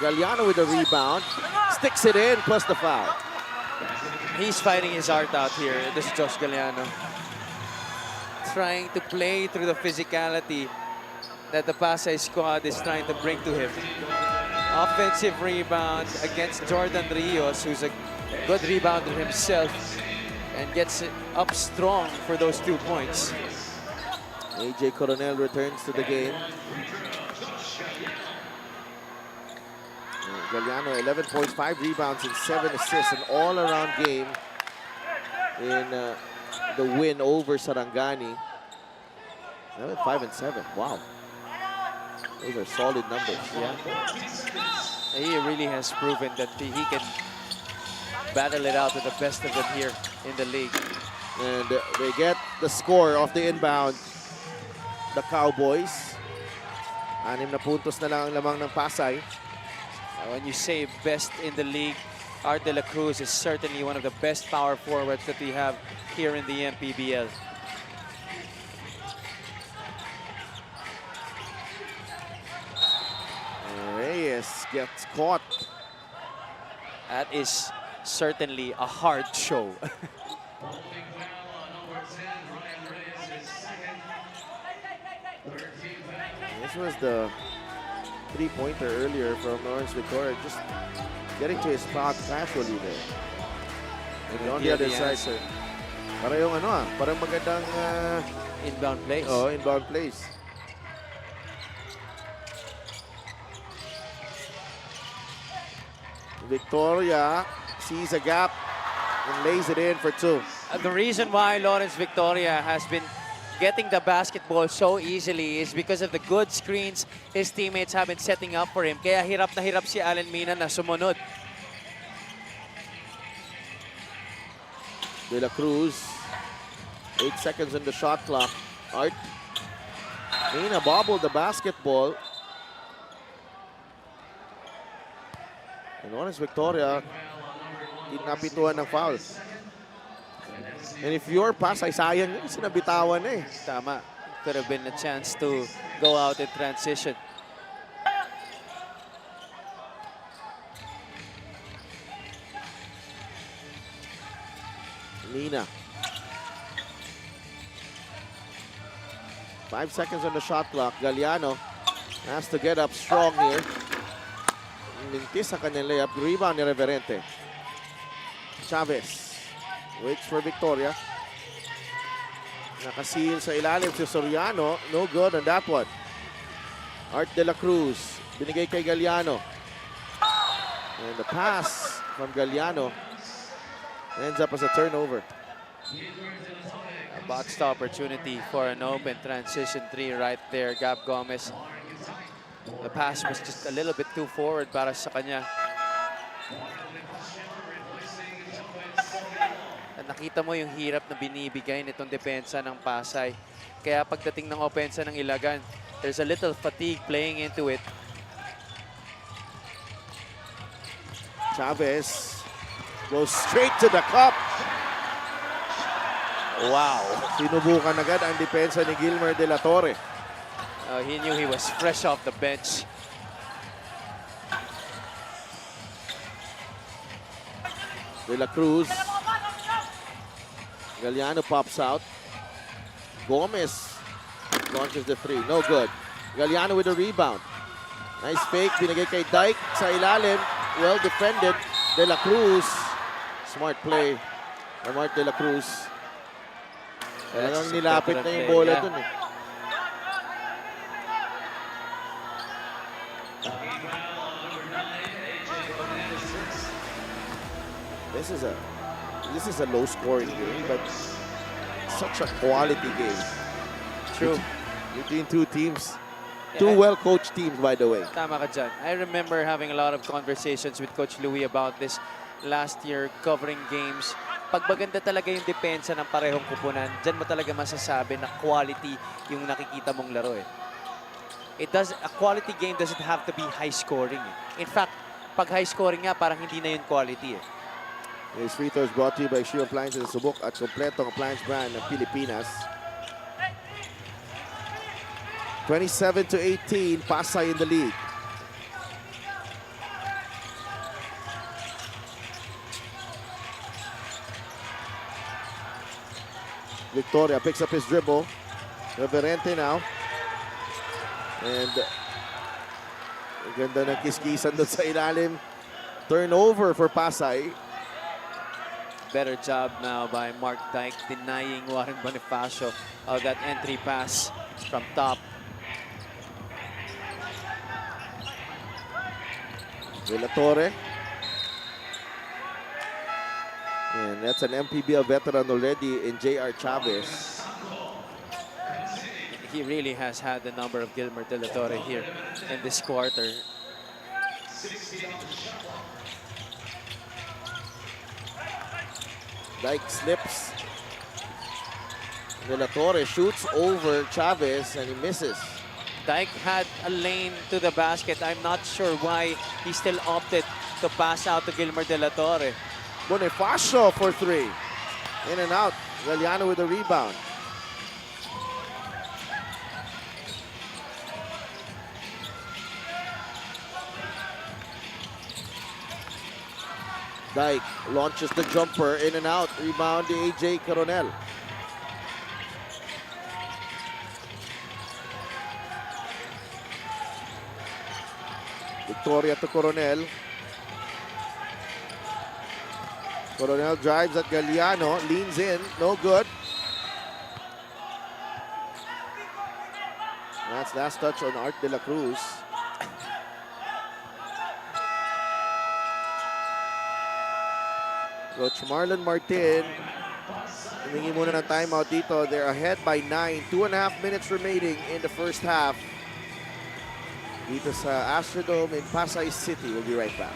Galliano with the rebound. Sticks it in, plus the foul.
He's fighting his heart out here. This is Josh Galliano. Trying to play through the physicality that the Pasay squad is trying to bring to him. Offensive rebound against Jordan Rios, who's a good rebounder himself, and gets it up strong for those 2 points.
AJ Coronel returns to the game. Galliano, 11 points, 5 rebounds, and 7 assists. An all-around game in the win over Sarangani. 5 and 7. Wow. Those are solid numbers.
Yeah. He really has proven that he can battle it out with the best of them here in the league.
And they get the score of the inbound. The Cowboys. 6 na puntos na lang ang lamang ng Pasay.
When you say best in the league, Art de la Cruz is certainly one of the best power forwards that we have here in the MPBL.
Reyes gets caught.
That is certainly a hard show.
This was the 3-pointer earlier from Lawrence Victoria, just getting to his spot casually there. And on the other side, parang parang magandang
inbound plays.
Oh, inbound plays. Victoria sees a gap and lays it in for 2.
The reason why Lawrence Victoria has been getting the basketball so easily is because of the good screens his teammates have been setting up for him. Kaya hirap na hirap si Allen Mina na sumunod.
De La Cruz, 8 seconds on the shot clock. Art. Mina bobbled the basketball. And Lawrence Victoria, napituan ng foul. And if you're Pasay, sayang yun, sinabitawan na eh.
Tama. Could have been a chance to go out in transition.
Mina. 5 seconds on the shot clock. Galliano has to get up strong here. Mintis ang kanyang layup. Rebound ni Reverente. Chavez waits for Victoria. Nakasil sa ilalim si Soriano. No good on that one. Art de la Cruz. Binigay kay Galliano. And the pass from Galliano ends up as a turnover.
A boxed opportunity for an open transition 3 right there. Gab Gomez. The pass was just a little bit too forward para sa kanya. At nakita mo yung hirap na binibigay nitong depensa ng Pasay. Kaya pagdating ng opensa ng Ilagan, there's a little fatigue playing into it.
Chavez goes straight to the cup.
Wow.
Sinubukan agad ang depensa ni Gilmer de la Torre.
He knew he was fresh off the bench.
De La Cruz. Galliano pops out. Gomez launches the 3. No good. Galliano with a rebound. Nice fake. Binigay kay Dyke sa ilalim. Well defended. De La Cruz. Smart play by Mark De La Cruz. Talagang nilapit na yung bola dun eh. This is a low-scoring game, but such a quality game.
True.
Between two teams. Two well-coached teams, by the way.
Tama ka dyan. I remember having a lot of conversations with Coach Louis about this. last year covering games. Pag maganda talaga yung depensa ng parehong kupunan, dyan mo talaga masasabi na quality yung nakikita mong laro eh. A quality game doesn't have to be high scoring eh. In fact, pag high scoring nga, parang hindi na yun quality eh.
This free throw is brought to you by Shio Appliances Subok at kompletong appliance brand ng Pilipinas. 27-18, Pasay in the lead. Victoria picks up his dribble. Reverente now. And ganda ng kiskisan doon sa ilalim. Turnover for Pasay.
Better job now by Mark Dyke denying Warren Bonifacio of that entry pass from top.
Villatore. And that's an MPBL veteran already in J.R. Chavez.
He really has had the number of Gilmer De La Torre here in this quarter.
Dyke slips. Villatore shoots over Chavez and he misses.
Dyke had a lane to the basket. I'm not sure why he still opted to pass out to Gilmer De La Torre.
Bonifacio for three. In and out. Galiano with a rebound. Dyke launches the jumper, in and out. Rebound to AJ Coronel. Victoria to Coronel. Coronel drives at Galiano, leans in, no good. That's last touch on Art de la Cruz. Coach Marlon Martin, humingi muna ng timeout dito. They're ahead by 9. 2.5 minutes remaining in the first half. Dito sa Astrodome in Pasay City. We'll be right back.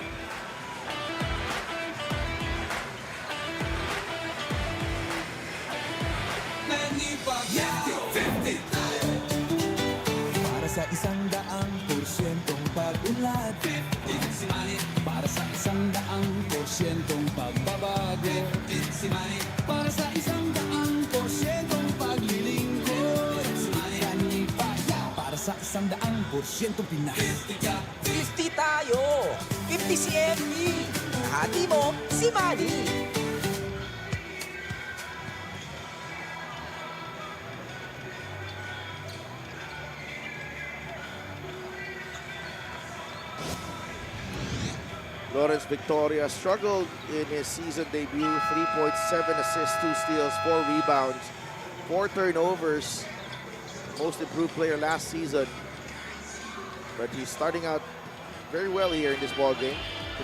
Para sa 100% pag-unlad, para sa 100% pagbabago, para sa 100% paglilingkod, para sa 100% Pinas.
50 tayo! 50 si MB! Hati mo, si Manny!
Lawrence Victoria struggled in his season debut. 3.7 assists, 2 steals, 4 rebounds, 4 turnovers. Most improved player last season. But he's starting out very well here in this ball game.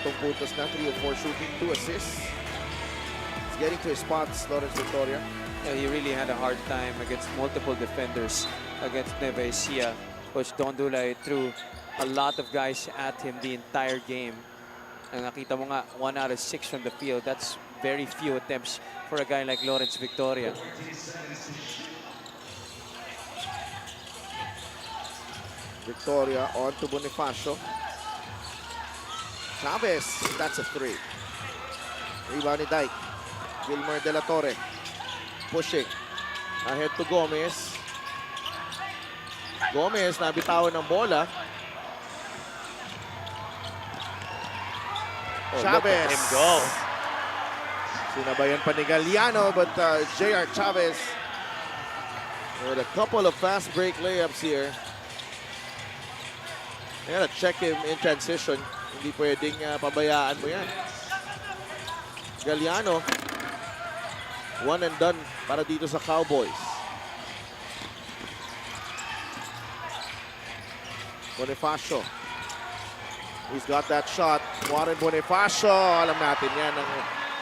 7 puntos na, 3 of 4 shooting, 2 assists. He's getting to his spots, Lawrence Victoria.
Yeah, he really had a hard time against multiple defenders against Nueva Ecija. Coach Don Dulay threw a lot of guys at him the entire game. Ang nakita mo nga, 1 out of 6 from the field. That's very few attempts for a guy like Lawrence Victoria.
Victoria on to Bonifacio. Chavez, that's a 3. Rebound ni Dyke. Gilmer De La Torre. Pushing. Ahead to Gomez. Gomez nabitawan ng bola.
Oh, look at
Chavez.
him go.
Sinabayan pa ni Galiano, but J.R. Chavez with a couple of fast break layups here. You gotta check him in transition. Hindi pwedeng pabayaan mo yan. Galiano, 1 and done para dito sa Cowboys. Bonifacio. He's got that shot. Warren Bonifacio. Alam natin yan ang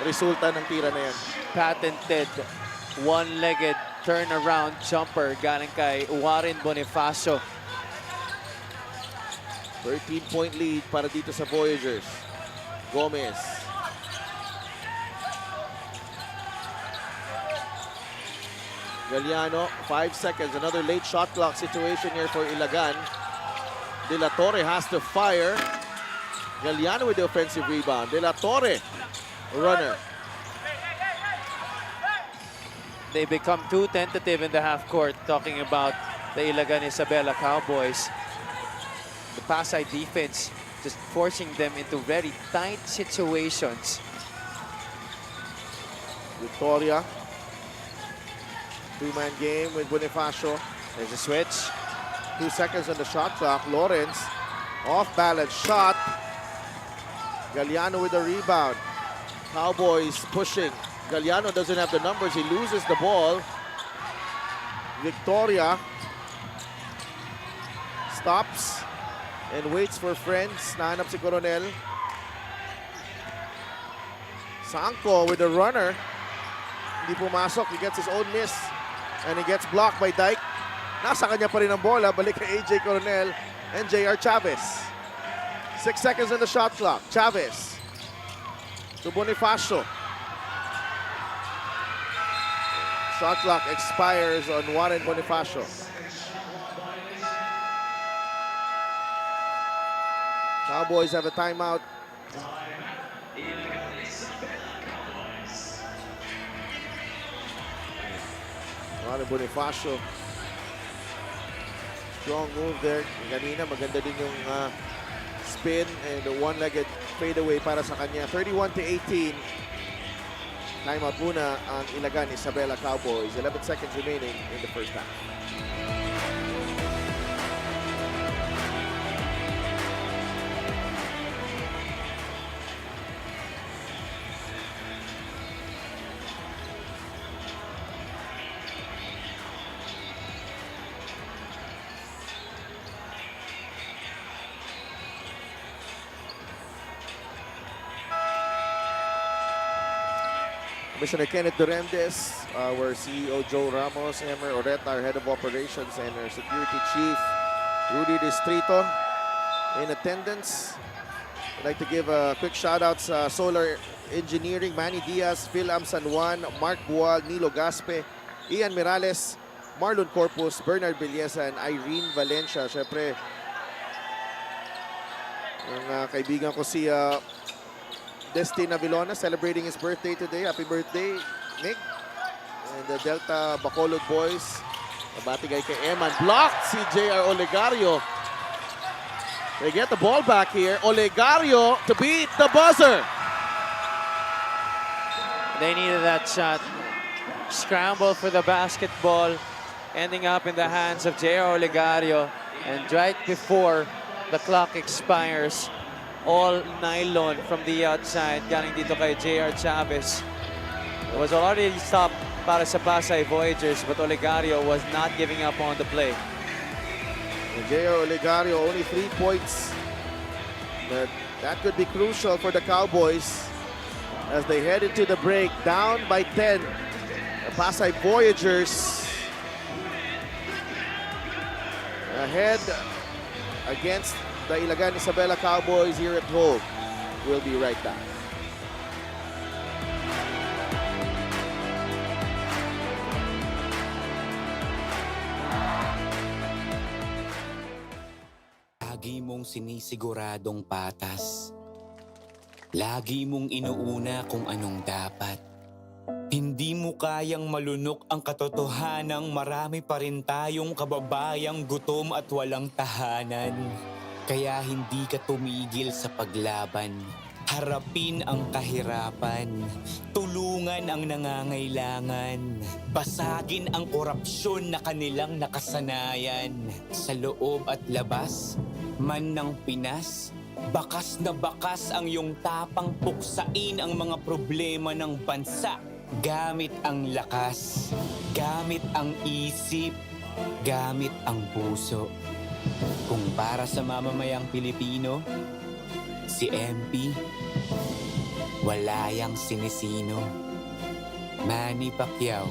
resulta ng tira na yan.
Patented one-legged turnaround jumper galing kay Warren Bonifacio.
13-point lead para dito sa Voyagers. Gomez. Galliano, 5 seconds. Another late shot clock situation here for Ilagan. De La Torre has to fire. Galliano with the offensive rebound. De La Torre, runner.
They become too tentative in the half court, talking about the Ilagan Isabela Cowboys. The Pasay defense just forcing them into very tight situations.
Victoria. Two-man game with Bonifacio.
There's a switch.
2 seconds on the shot clock. Lawrence, off-balance shot. Galliano with the rebound. Cowboys pushing. Galliano doesn't have the numbers. He loses the ball. Victoria stops and waits for friends. Nahanap si Coronel. Sanko with the runner. Hindi pumasok. He gets his own miss. And he gets blocked by Dyke. Nasa kanya pa rin ang bola. Balik kay AJ Coronel and JR Chavez. 6 seconds on the shot clock. Chavez to Bonifacio. Shot clock expires on Warren Bonifacio. Cowboys have a timeout. Warren Bonifacio. Strong move there. Kanina maganda din yung spin and the one-legged fadeaway para sa kanya. 31-18. Timeout muna ang Ilagan Isabela Cowboys. 11 seconds remaining in the first half. Commissioner Kenneth Durandez, our CEO Joe Ramos, Emer Oreta, our head of operations, and our security chief Rudy Distrito in attendance. I'd like to give a quick shout out sa Solar Engineering, Manny Diaz, Phil Am San Juan, Mark Bual, Nilo Gaspe, Ian Mirales, Marlon Corpus, Bernard Villesa, and Irene Valencia. Siyempre, ang kaibigan ko si Destin Avilona celebrating his birthday today. Happy birthday, Nick. And the Delta Bacolod boys. Mabatigay kay Eman. Blocked si JR Olegario. They get the ball back here. Olegario to beat the buzzer.
They needed that shot. Scramble for the basketball, ending up in the hands of J.R. Olegario. And right before the clock expires, all nylon from the outside galing dito kay J.R. Chavez. It was already stopped para sa Pasay Voyagers, but Olegario was not giving up on the play.
J.R. Olegario only 3 points. But that could be crucial for the Cowboys as they head into the break down by 10. The Pasay Voyagers ahead against the Ilagan Isabela Cowboys here at home. We'll be right back.
Lagi mong sinisiguradong patas. Lagi mong inuuna kung anong dapat. Hindi mo kayang malunok ang katotohanang marami pa rin tayong kababayang gutom at walang tahanan. Kaya hindi ka tumigil sa paglaban. Harapin ang kahirapan. Tulungan ang nangangailangan. Basagin ang korupsyon na kanilang nakasanayan. Sa loob at labas, man ng Pinas, bakas na bakas ang iyong tapang puksain ang mga problema ng bansa. Gamit ang lakas, gamit ang isip, gamit ang puso. Kung para sa mamamayang Pilipino, si MP, wala yang sinisino. Manny Pacquiao.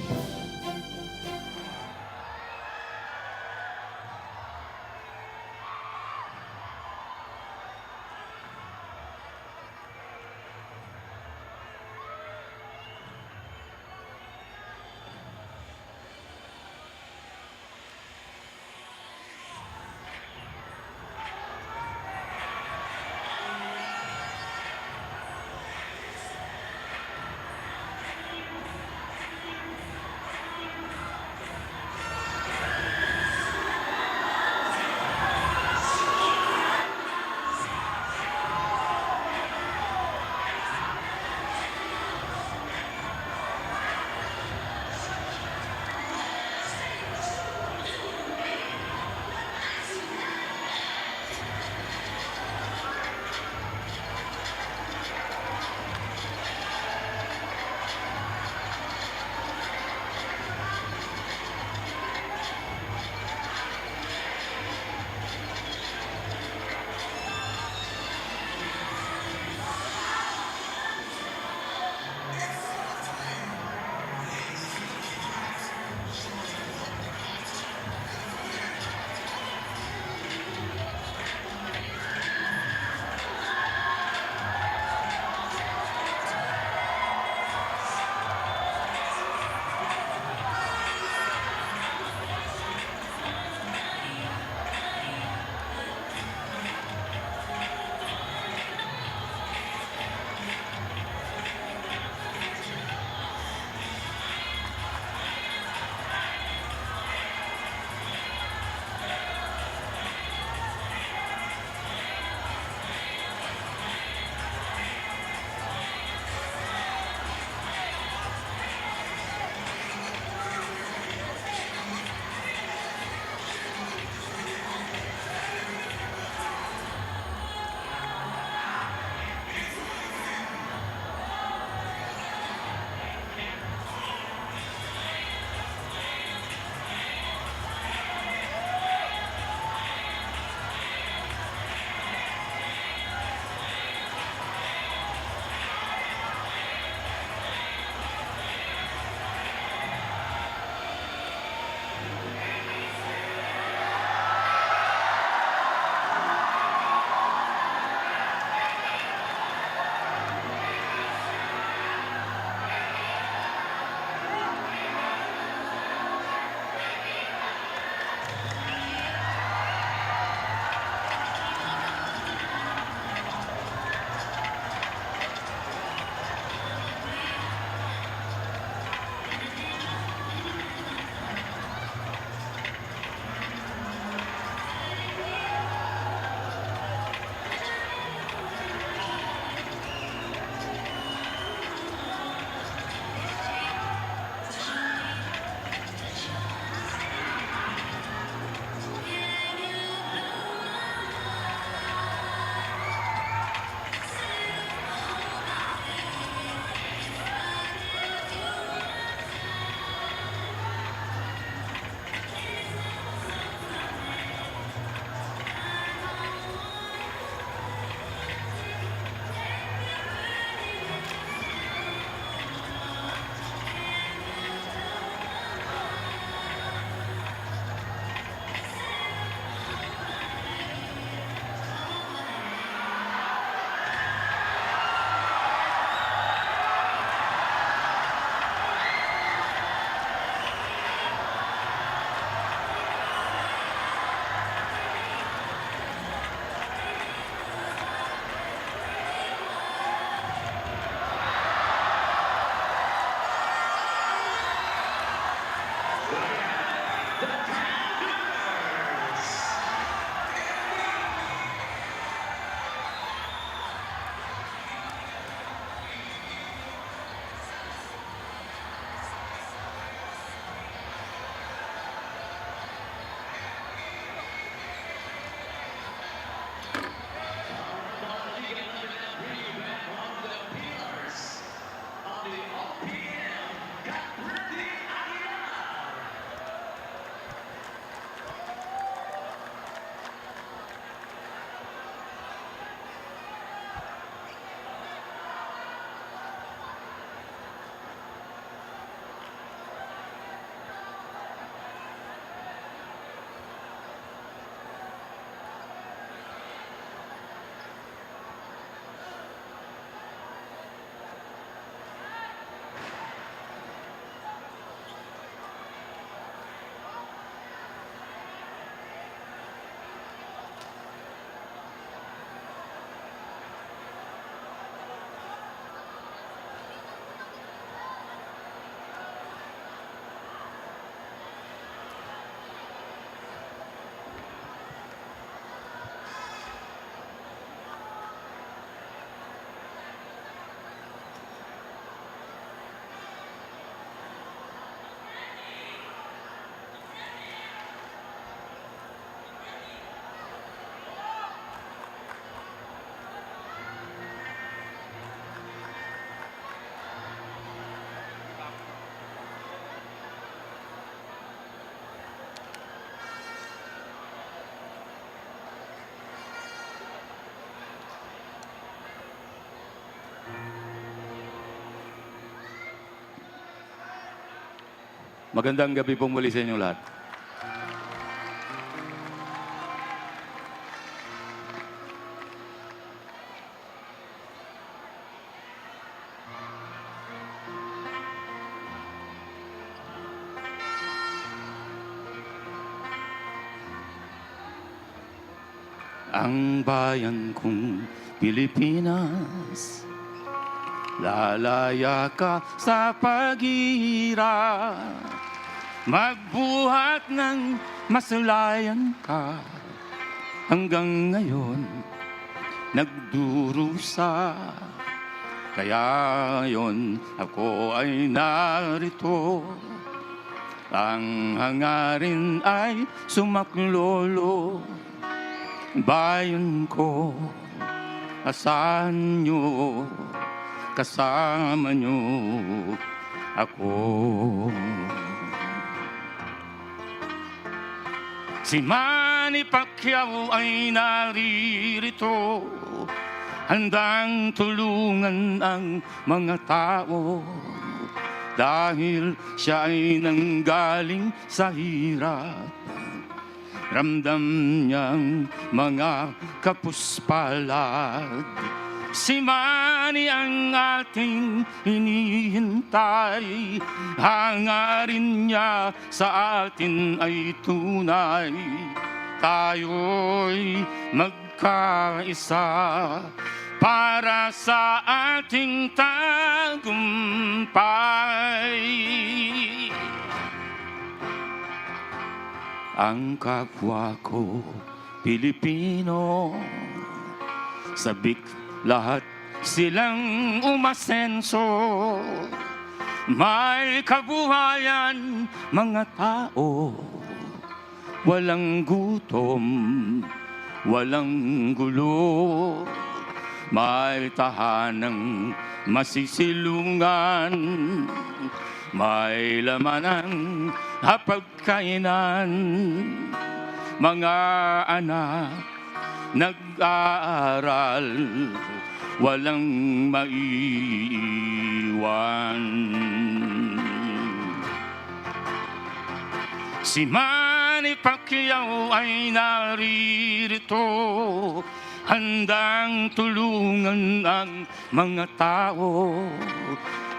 Magandang gabi pong muli sa inyong lahat. Ang bayan kong Pilipinas, lalaya ka sa paghihirap, magbuhat ng masulayan ka. Hanggang ngayon, nagdurusa. Kaya yon ako ay narito. Ang hangarin ay sumaklolo. Bayan ko, asahan nyo, kasama nyo ako. Si Manny Pacquiao ay naririto, handang tulungan ang mga tao. Dahil siya ay nanggaling sa hirap, ramdam niyang mga kapuspalad. Si Manny ang ating hinihintay, hangarin niya sa atin ay tunay. Tayo'y magkaisa para sa ating tagumpay. Ang kapwa ko Pilipino, sabik lahat silang umasenso. May kabuhayan mga tao, walang gutom, walang gulo. May tahanang masisilungan, may laman ang hapagkainan. Mga anak nag-aaral, walang maiiwan. Si Manny Pacquiao ay naririto, handang tulungan ang mga tao.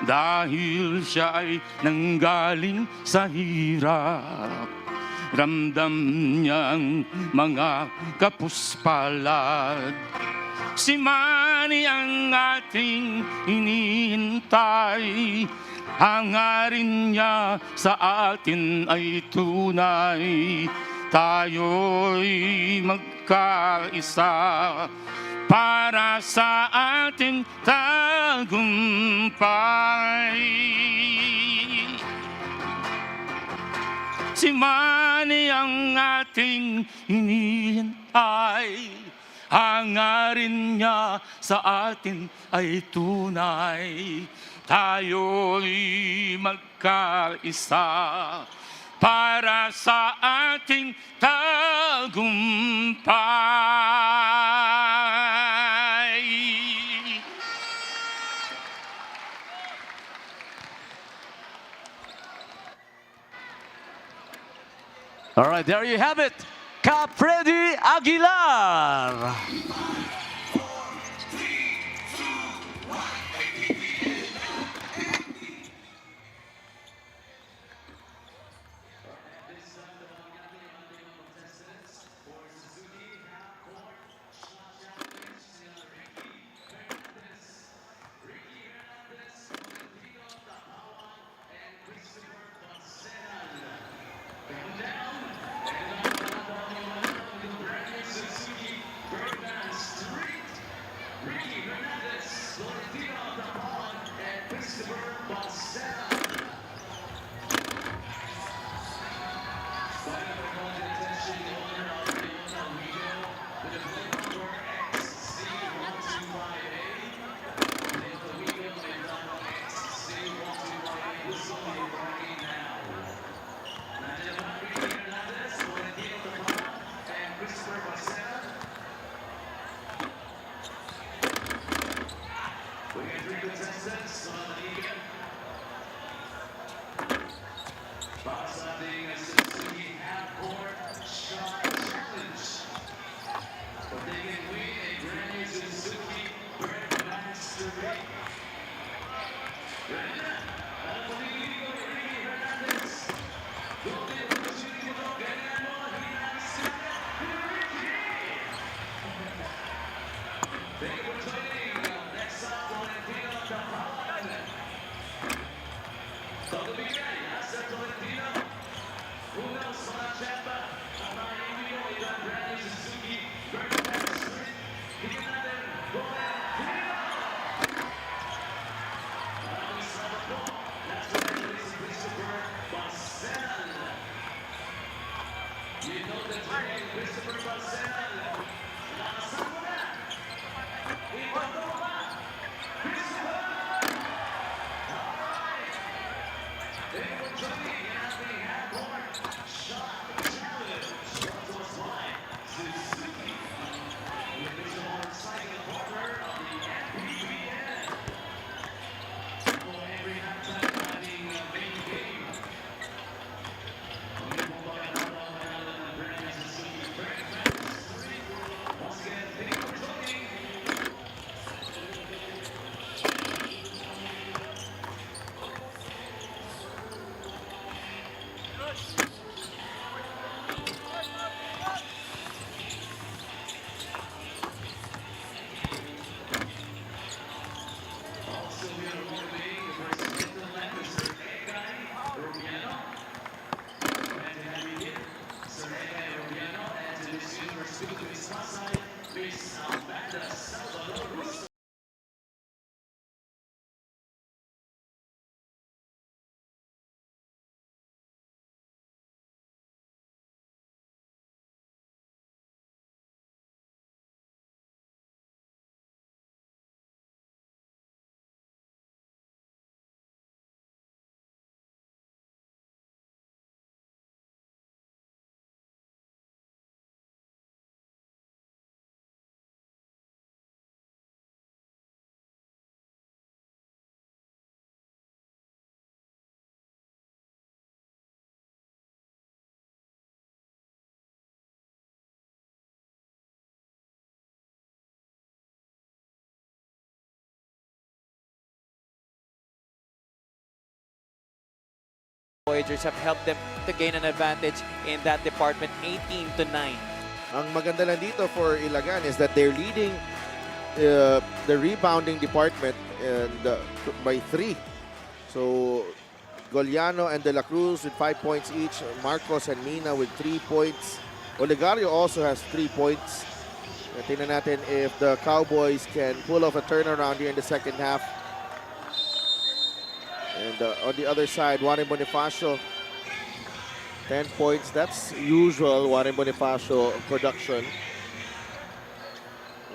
Dahil siya ay nanggaling sa hirap, ramdam niyang mga kapuspalad. Si Manny ang ating hinihintay, hangarin niya sa atin ay tunay. Tayo'y magkaisa para sa ating tagumpay. Si Manny ang ating hinihintay, hangarin niya sa atin ay tunay. Tayo'y magkaisa para sa ating tagumpay.
All right, there you have it. Cap Freddy Aguilar.
Voyagers have helped them to gain an advantage in that department, 18-9.
Ang maganda lang dito for Ilagan is that they're leading the rebounding department and by 3. So Goliano and De La Cruz with 5 points each. Marcos and Mina with 3 points. Olegario also has 3 points. Tingnan natin if the Cowboys can pull off a turnaround here in the second half. And on the other side, Warren Bonifacio, 10 points. That's usual Warren Bonifacio production.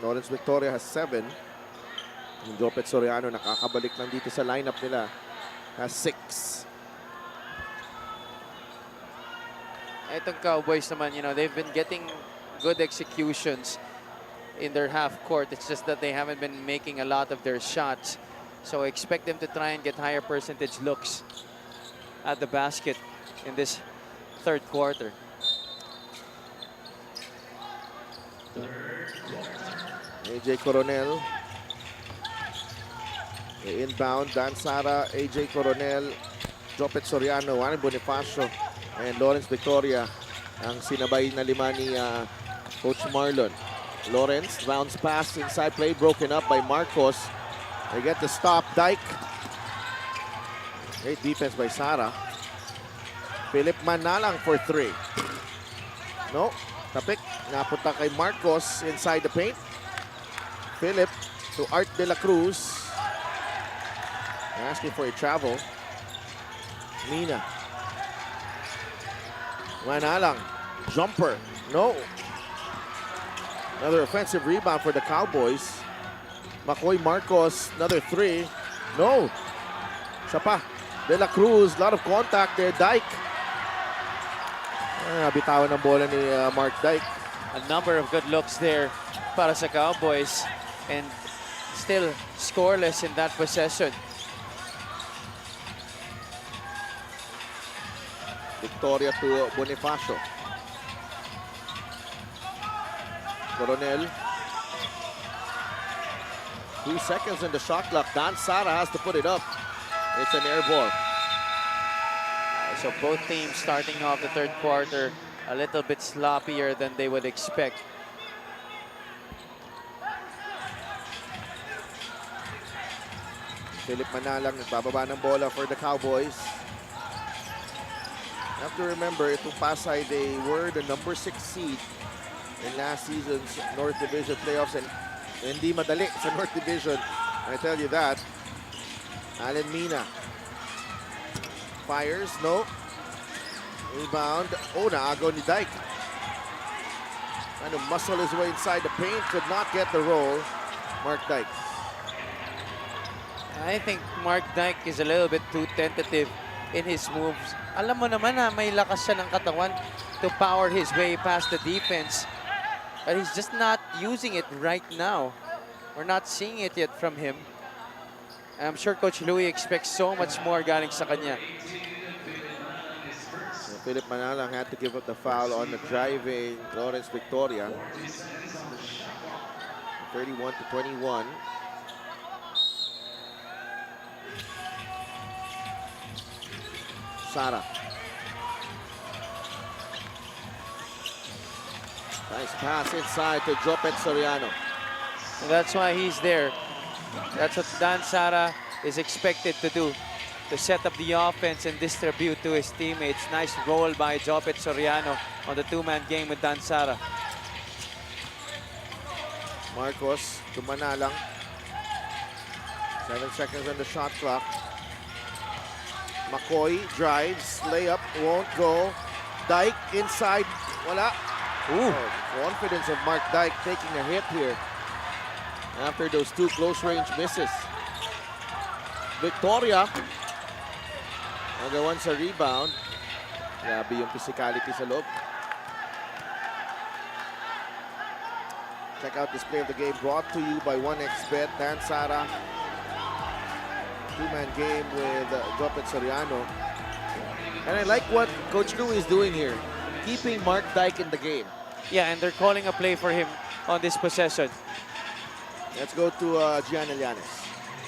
Lawrence Victoria has 7. Yung Jopet Soriano nakakabalik lang dito sa lineup nila, has 6.
Itong Cowboys naman, you know, they've been getting good executions in their half court. It's just that they haven't been making a lot of their shots. So I expect them to try and get higher percentage looks at the basket in this third quarter.
AJ Coronel. Inbound, Dan Sara, AJ Coronel, Jopet Soriano, Warren Bonifacio, and Lawrence Victoria ang sinabay na 5 ni Coach Marlon. Lawrence, bounce pass inside play, broken up by Marcos. They get the stop, Dyke. Great defense by Sara. Philip Manalang for 3. No, tapik. Napunta kay Marcos inside the paint. Philip to Art De La Cruz. Asking for a travel. Mina. Manalang. Jumper. No. Another offensive rebound for the Cowboys. McCoy Marcos, another 3. No. Isa pa. De La Cruz, a lot of contact there. Dyke. Bitawan ng bola ni Mark Dyke.
A number of good looks there para sa Cowboys. And still scoreless in that possession.
Victoria to Bonifacio. Coronel. 2 seconds in the shot clock. Dan Sara has to put it up. It's an air ball.
So both teams starting off the third quarter a little bit sloppier than they would expect.
Philip Manalang nagbababa ng bola for the Cowboys. You have to remember, itong Pasay, they were the number 6 seed in last season's North Division playoffs, and hindi madali sa North Division, I tell you that. Alan Mina fires, no. Rebound. Oh, naagaw ni Dyke. Trying to muscle his way inside the paint, could not get the roll. Mark Dyke.
I think Mark Dyke is a little bit too tentative in his moves. Alam mo naman na may lakas siya ng katawan to power his way past the defense. But he's just not using it right now. We're not seeing it yet from him. I'm sure Coach Louie expects so much more galing sa kanya.
So Philip Manalang had to give up the foul on the driving Lawrence Victoria. 31-21. Sara. Nice pass inside to Jopet Soriano.
And that's why he's there. That's what Dan Sara is expected to do, to set up the offense and distribute to his teammates. Nice roll by Jopet Soriano on the 2-man game with Dan Sara.
Marcos to Manalang. 7 seconds on the shot clock. McCoy drives, layup, won't go. Dyke inside, wala.
Ooh.
Oh, confidence of Mark Dyke taking a hit here after those 2 close-range misses. Victoria, nagawan sa rebound. Grabe yung physicality sa loob. Check out this play of the game brought to you by 1xBet. Dan Sara, 2-man game with Jopet Soriano. And I like what Coach Louie is doing here, keeping Mark Dyke in the game.
Yeah, and they're calling a play for him on this possession.
Let's go to Gian Elianes.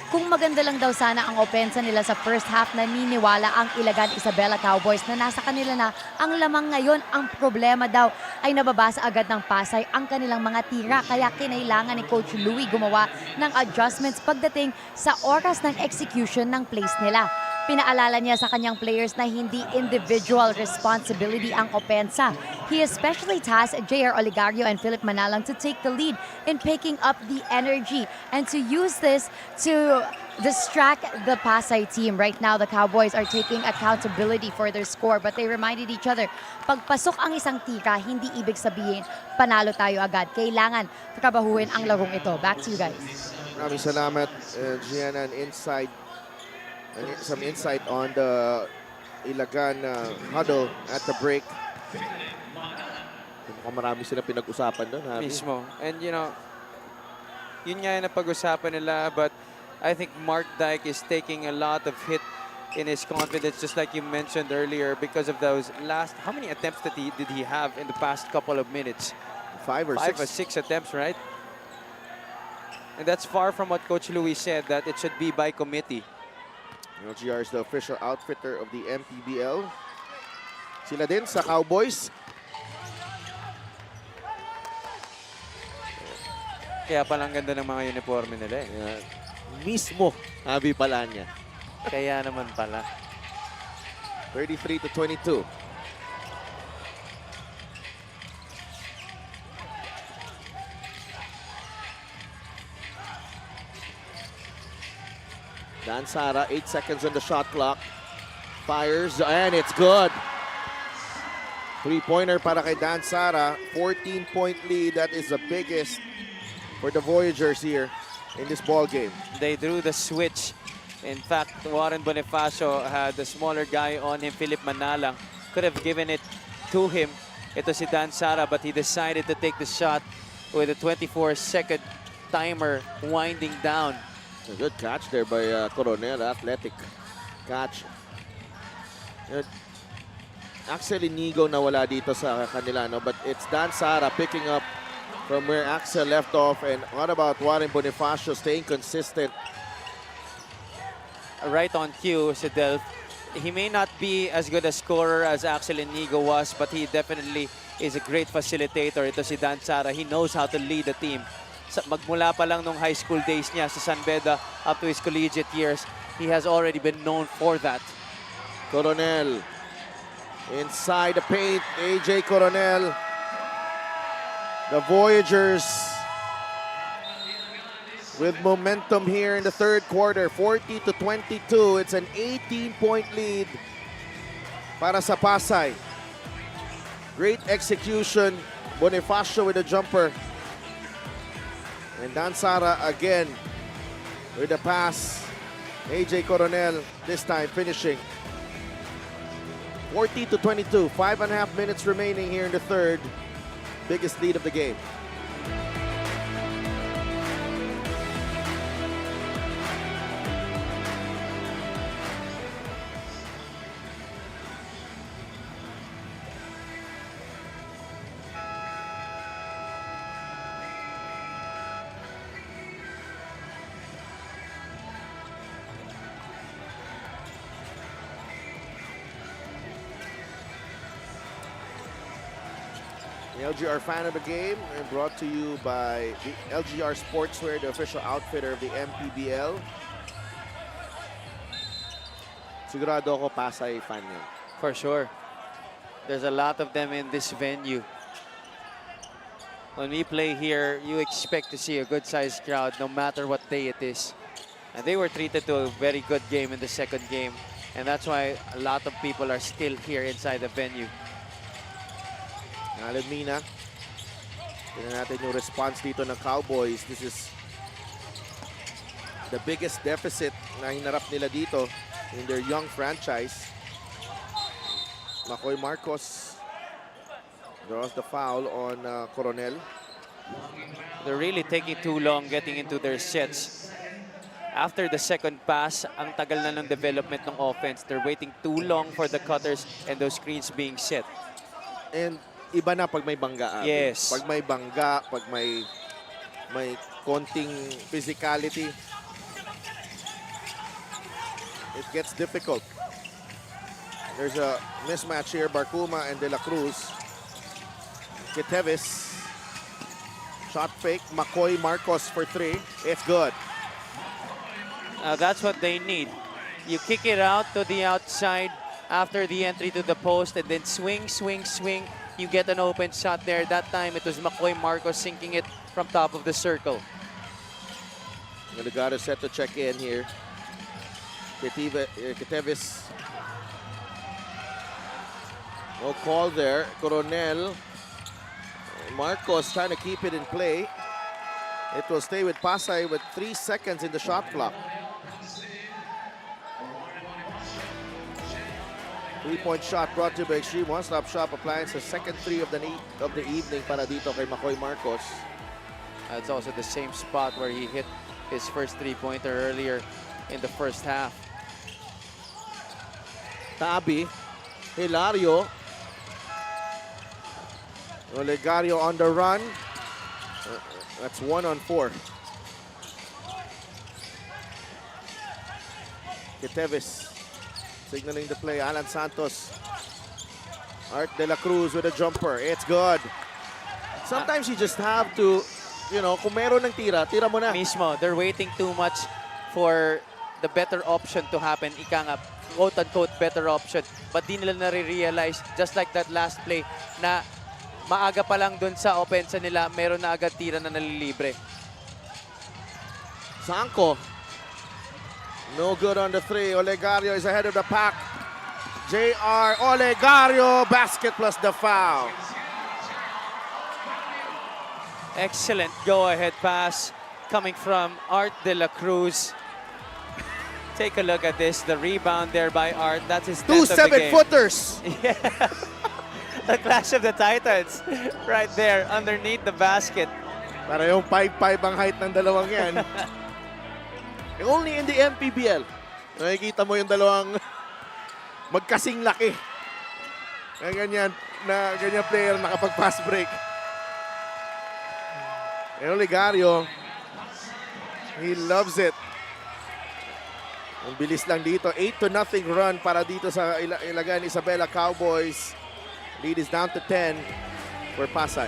kung maganda lang daw sana ang opensa nila sa first half, naniniwala ang Ilagan Isabela Cowboys na nasa kanila na ang lamang ngayon. Ang problema daw ay nababasa agad ng Pasay ang kanilang mga tira, kaya kinailangan ni Coach Louie gumawa ng adjustments pagdating sa oras ng execution ng plays nila. Pinaalala niya sa kanyang players na hindi individual responsibility ang opensa. He especially tasked J.R. Oligario and Philip Manalang to take the lead in picking up the energy and to use this to distract the Pasay team. Right now, the Cowboys are taking accountability for their score, but they reminded each other, pagpasok ang isang tira, hindi ibig sabihin panalo tayo agad. Kailangan trabahuin ang larong ito. Back to you guys.
Maraming salamat, Gianna, some insight on the Ilagan huddle at the break. Mukhang marami sila pinag-usapan doon.
Mismo. And you know, yun nga yung napag-usapan nila, but I think Mark Dyke is taking a lot of hit in his confidence, just like you mentioned earlier, because of those last, how many attempts did he have in the past couple of minutes?
Five or
six attempts, right? And that's far from what Coach Louie said, that it should be by committee.
LGR is the official outfitter of the MPBL. Sila din sa Cowboys.
Kaya palang ganda ng mga uniforme nila eh.
Mismo, sabi pala niya.
Kaya naman pala.
33-22. Dan Sara, 8 seconds on the shot clock. Fires, and it's good. Three-pointer para kay Dan Sara. 14-point lead. That is the biggest for the Voyagers here in this ball game.
They drew the switch. In fact, Warren Bonifacio had the smaller guy on him, Philip Manalang. Could have given it to him. Ito si Dan Sara, but he decided to take the shot with a 24-second timer winding down.
A good catch there by Coronel, athletic catch. Axel Inigo na wala dito sa kanila, no? But it's Dan Sara picking up from where Axel left off. And what about Warren Bonifacio staying consistent?
Right on cue, si Delph. He may not be as good a scorer as Axel Inigo was, but he definitely is a great facilitator. Ito si Dan Sara. He knows how to lead the team. Magmula pa lang nung high school days niya sa San Beda up to his collegiate years, he has already been known for that.
Coronel inside the paint. AJ Coronel. The Voyagers with momentum here in the third quarter. 40-22. It's an 18-point lead para sa Pasay. Great execution. Bonifacio with a jumper. And Dan Sara again with the pass. AJ Coronel this time finishing. 40-22. 5.5 minutes remaining here in the third. Biggest lead of the game. The LGR fan of the game and brought to you by the LGR Sportswear, the official outfitter of the MPBL. Sigurado ako Pasay fan yan.
For sure. There's a lot of them in this venue. When we play here, you expect to see a good-sized crowd no matter what day it is. And they were treated to a very good game in the second game. And that's why a lot of people are still here inside the venue.
Alan Mina. Tignan natin yung response dito ng Cowboys. This is the biggest deficit na hinarap nila dito in their young franchise. Makoy Marcos draws the foul on Coronel.
They're really taking too long getting into their sets. After the second pass, ang tagal na ng development ng offense. They're waiting too long for the cutters and those screens being set.
And iba na pag may bangga.
Yes.
Pag may bangga, pag may konting physicality. it gets difficult. There's a mismatch here, Barcuma and De La Cruz. Kitevis. Shot fake, McCoy Marcos for 3. It's good.
That's what they need. You kick it out to the outside after the entry to the post and then swing, swing, swing. You get an open shot there. That time it was McCoy Marcos sinking it from top of the circle.
Ilagan is set to check in here. Kitevis. No call there. Coronel. Marcos trying to keep it in play. It will stay with Pasay with 3 seconds in the shot clock. 3-point shot brought to you by Extreme One Stop Shop Appliances. Second 3 of the evening para dito kay McCoy Marcos.
It's also the same spot where he hit his first 3-pointer earlier in the first half.
Tabi. Hilario. Olegario on the run. That's 1-on-4. Kitevis signaling the play. Alan Santos. Art De La Cruz with a jumper. It's good. Sometimes you just have to, kung meron ng tira, tira mo na.
Mismo, they're waiting too much for the better option to happen. Ika nga, quote-unquote, better option. But di nila nare-realize, just like that last play, na maaga pa lang dun sa opensa nila, meron na agad tira na nalilibre.
Sanko. No good on the 3. Olegario is ahead of the pack. JR Olegario, basket plus the foul.
Excellent go-ahead pass coming from Art De La Cruz. Take a look at this, the rebound there by Art. That's his 10th of the game.
7-footers.
Yeah. The Clash of the Titans right there underneath the basket.
Para yung 5'5" ang height ng dalawang yan. Only in the MPBL. Nakikita mo yung dalawang magkasing laki. Ganyan player nakapag-pass break. Olegario, he loves it. Ang bilis lang dito. 8-0 run para dito sa Ilagan Isabela Cowboys. Lead is down to 10 for Pasay.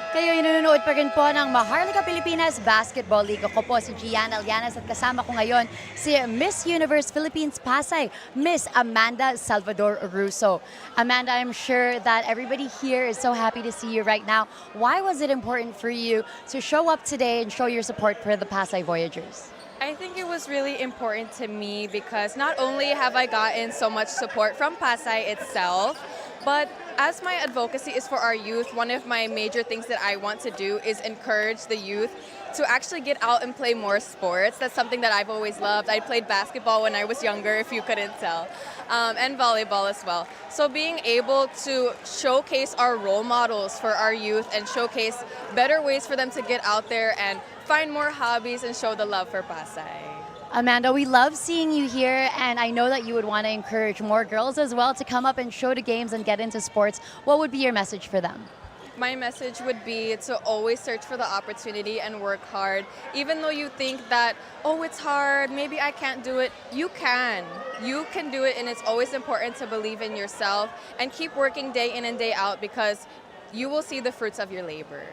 Kayo nanonood pa rin po ng Maharlika Pilipinas Basketball League. Ako po si Gian Alianas at kasama ko ngayon si Miss Universe Philippines Pasay, Miss Amanda Salvador Russo. Amanda, I'm sure that everybody here is so happy to see you right now. Why was it important for you to show up today and show your support for the Pasay Voyagers?
I think it was really important to me because not only have I gotten so much support from Pasay itself, but as my advocacy is for our youth, one of my major things that I want to do is encourage the youth to actually get out and play more sports. That's something that I've always loved. I played basketball when I was younger, if you couldn't tell, and volleyball as well. So being able to showcase our role models for our youth and showcase better ways for them to get out there and find more hobbies and show the love for Pasay.
Amanda, we love seeing you here, and I know that you would want to encourage more girls as well to come up and show the games and get into sports. What would be your message for them?
My message would be to always search for the opportunity and work hard. Even though you think that, oh, it's hard, maybe I can't do it, you can. You can do it, and it's always important to believe in yourself and keep working day in and day out because you will see the fruits of your labor.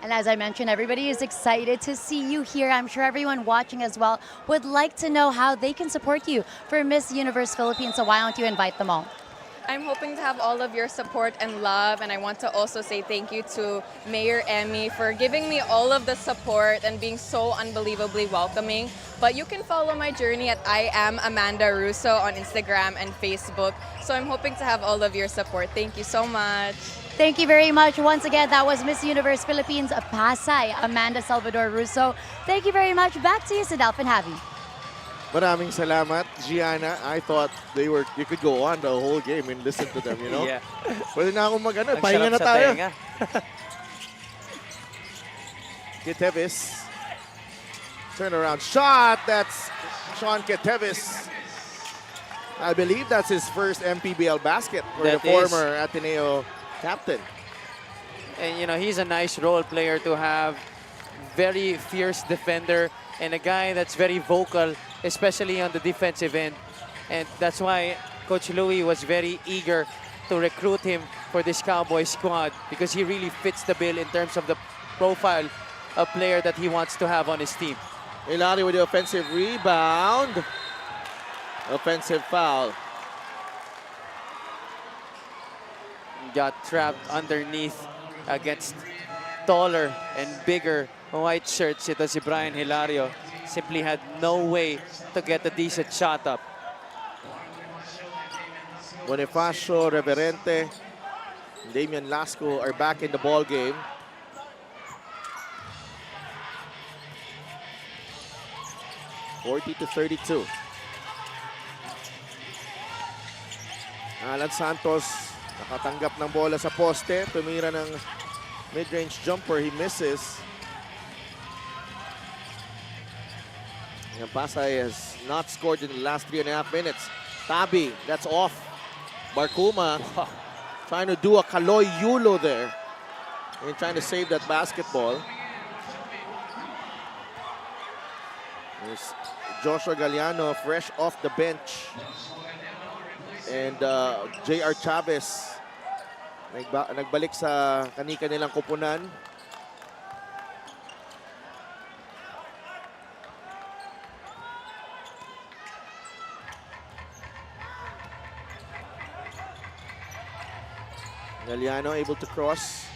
And as I mentioned, everybody is excited to see you here. I'm sure everyone watching as well would like to know how they can support you for Miss Universe Philippines, so why don't you invite them all?
I'm hoping to have all of your support and love, and I want to also say thank you to Mayor Emmy for giving me all of the support and being so unbelievably welcoming. But you can follow my journey at I am Amanda Russo on Instagram and Facebook. So I'm hoping to have all of your support. Thank you so much.
Thank you very much. Once again, that was Miss Universe Philippines Pasay, Amanda Salvador Russo. Thank you very much. Back to you, Sidalf and Javi.
Maraming salamat, Gianna. I thought you could go on the whole game and listen to them, you know?
Yeah.
Pwede na akong mag-ano,
Ang
pahinga
sarap
na
sa
tayo.
tenga.
Ketevis. Turnaround shot. That's Sean Ketevis. I believe that's his first MPBL basket for the
That is.
former Ateneo captain.
And you know, he's a nice role player to have. Very fierce defender and a guy that's very vocal, especially on the defensive end. And that's why Coach Louie was very eager to recruit him for this Cowboy squad, because he really fits the bill in terms of the profile of player that he wants to have on his team.
Ilari with the offensive rebound. Offensive foul.
Got trapped underneath against taller and bigger white shirts. Ito si Brian Hilario. Simply had no way to get a decent shot up.
Bonifacio, Reverente, Damian Lasco are back in the ball game. (40-32). Alan Santos nakatanggap ng bola sa poste. Tumira ng mid-range jumper. He misses. And Pasay has not scored in the last 3.5 minutes. Tabi, that's off. Barkuma trying to do a Kaloy Yulo there and trying to save that basketball. There's Joshua Galliano fresh off the bench. And J.R. Chavez nagbalik sa kani-kanilang kupunan. Galliano able to cross.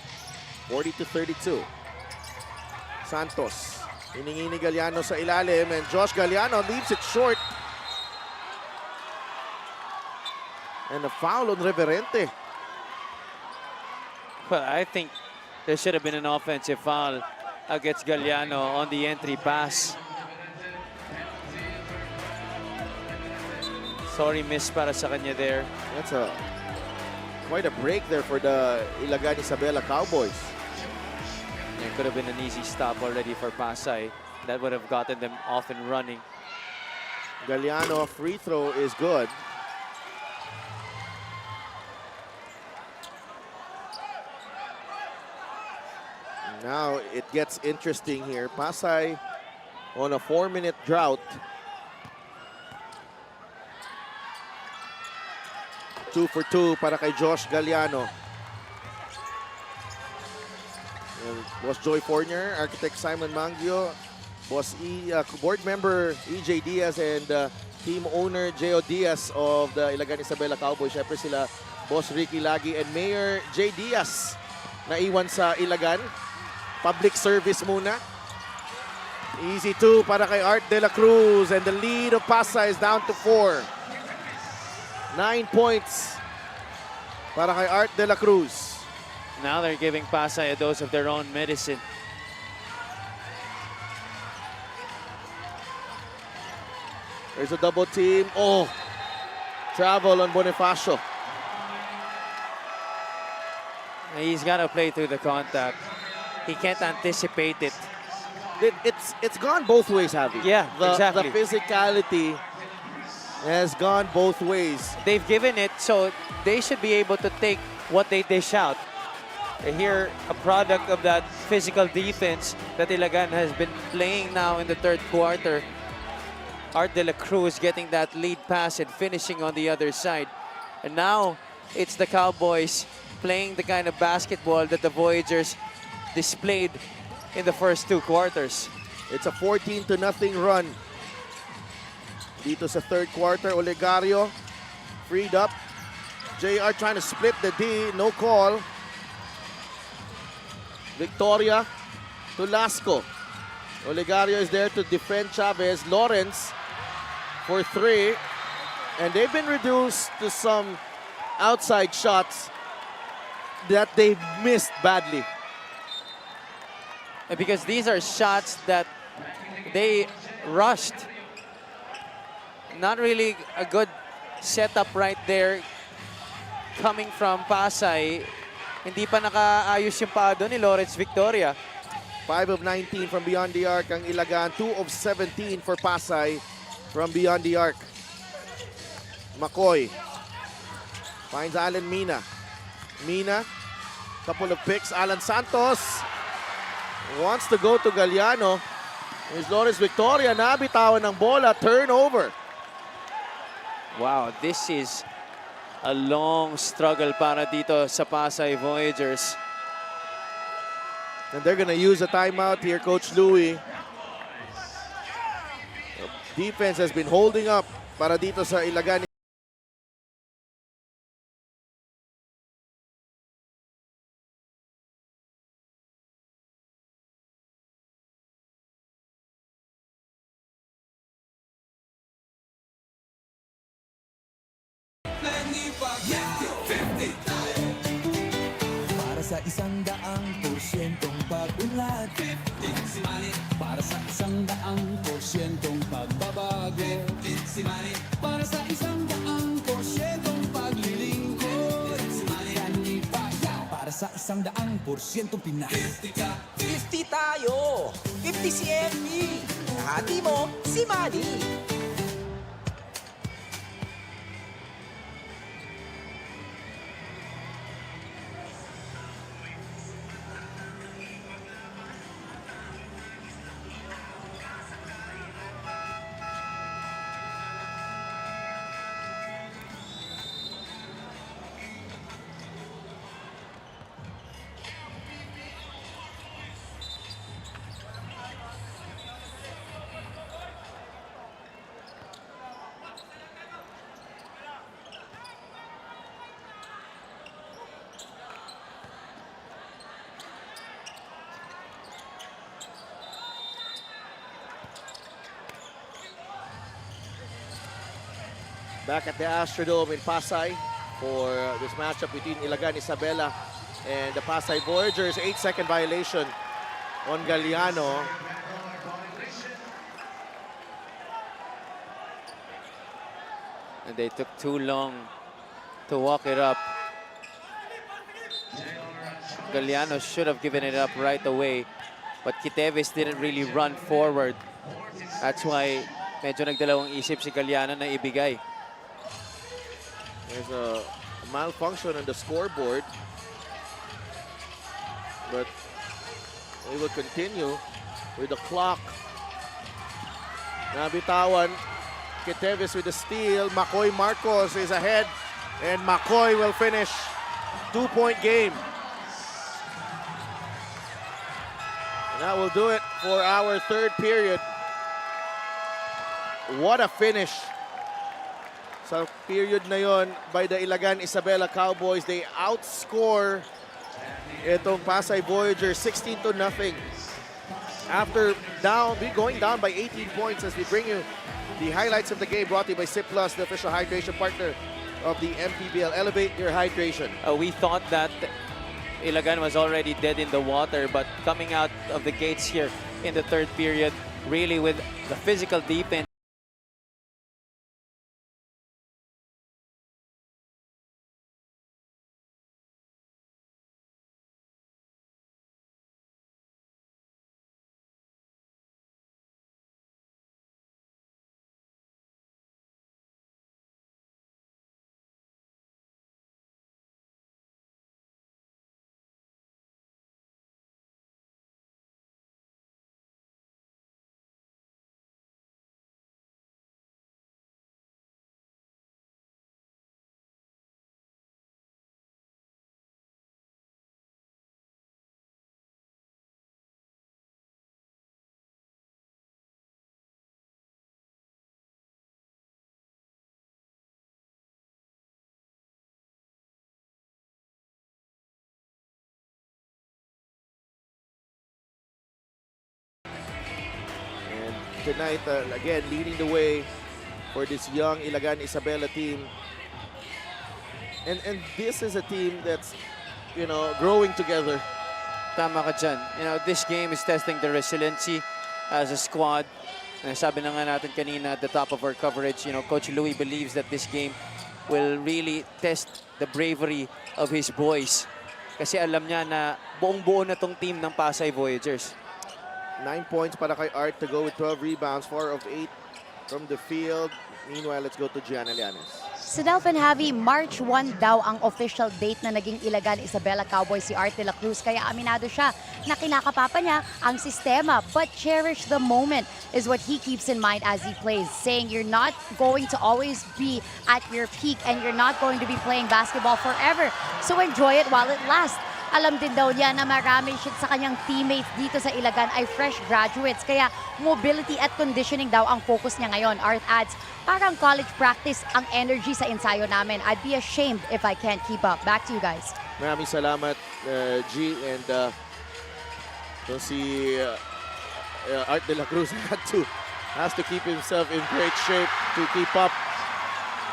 40-32. Santos. Hiningi ni Galliano sa ilalim and Josh Galliano leaves it short. And a foul on Reverente.
Well, I think there should have been an offensive foul against Galliano on the entry pass. Sorry, miss para sa kanya there.
That's quite a break there for the Ilagan Isabela Cowboys.
It could have been an easy stop already for Pasay. That would have gotten them off and running.
Galliano free throw is good. Now it gets interesting here. Pasay on a 4-minute drought. 2 for 2 para kay Josh Galliano. And Boss Joy Fournier, Architect Simon Mangio, board member EJ Diaz, and team owner J.O. Diaz of the Ilagan Isabela Cowboys. Siyempre sila Boss Ricky Lagi and Mayor J. Diaz na iwan sa Ilagan. Public service muna. Easy 2 para kay Art De La Cruz, and the lead of Pasay is down to 4. 9 points para kay Art De La Cruz.
Now they're giving Pasay a dose of their own medicine.
There's a double team. Oh, travel on Bonifacio.
He's got to play through the contact. He can't anticipate it.
It's gone both ways, Javi.
Yeah, exactly.
The physicality has gone both ways.
They've given it, so they should be able to take what they dish out. Here, a product of that physical defense that Ilagan has been playing now in the third quarter. Art De La Cruz getting that lead pass and finishing on the other side. And now, it's the Cowboys playing the kind of basketball that the Voyagers displayed in the first 2 quarters.
It's a 14-0 run. Dito sa third quarter, Olegario freed up. JR trying to split the D, no call. Victoria to Lasco. Olegario is there to defend Chavez. Lawrence for 3. And they've been reduced to some outside shots that they've missed badly.
Because these are shots that they rushed. Not really a good setup right there coming from Pasay. Hindi pa nakaayos yung paa doon ni Lawrence Victoria.
5 of 19 from beyond the arc ang Ilagan. 2 of 17 for Pasay from beyond the arc. McCoy finds Alan Mina. Mina, couple of picks. Alan Santos wants to go to Galliano. Here's Lawrence Victoria. Nabitawan ng bola. Turnover.
Wow, this is a long struggle para dito sa Pasay Voyagers.
And they're gonna use a timeout here, Coach Louie. Defense has been holding up para dito sa Ilagan.
Para sa 100% pag-unlad, 15 si Manny. Para sa 100% pagbabago, 15 si Manny. Para sa 100% paglilingkod, 15 si Manny. Para sa 100% Pinas,
50 tayo. 50 si MB. Hati mo si Manny.
Back at the Astrodome in Pasay for this matchup between Ilagan Isabela and the Pasay Voyagers. 8-second violation on Galliano.
And they took too long to walk it up. Galliano should have given it up right away. But Quiteves didn't really run forward. That's why medyo nagdalawang isip si Galliano na ibigay.
There's a malfunction on the scoreboard. But we will continue with the clock. Nabitawan. Quiteves with the steal. McCoy Marcos is ahead. And McCoy will finish. 2-point game. And that will do it for our third period. What a finish. Sa period na yon by the Ilagan Isabela Cowboys, they outscore itong Pasay Voyagers 16-0. After going down by 18 points as we bring you the highlights of the game brought to you by Sip Plus, the official hydration partner of the MPBL. Elevate your hydration.
We thought that Ilagan was already dead in the water, but coming out of the gates here in the third period, really with the physical defense,
tonight, again, leading the way for this young Ilagan Isabela team. And this is a team that's, you know, growing together.
Tama ka dyan. You know, this game is testing the resiliency as a squad. And sabi na nga natin kanina at the top of our coverage, you know, Coach Louie believes that this game will really test the bravery of his boys. Kasi alam niya na buong-buo na tong team ng Pasay Voyagers.
9 points para kay Art to go with 12 rebounds, 4 of 8 from the field. Meanwhile, let's go to Gianna Llanes.
Sa Delphin Javi, March 1 daw ang official date na naging Ilagan Isabela Cowboy si Art de la Cruz. Kaya aminado siya na kinakapapa niya ang sistema. But cherish the moment is what he keeps in mind as he plays. Saying you're not going to always be at your peak and you're not going to be playing basketball forever. So enjoy it while it lasts. Alam din daw niya na marami siya sa kanyang teammates dito sa Ilagan ay fresh graduates. Kaya mobility at conditioning daw ang focus niya ngayon. Art adds, parang college practice ang energy sa ensayo namin. I'd be ashamed if I can't keep up. Back to you guys.
Maraming salamat, G. And si Art de la Cruz has to keep himself in great shape to keep up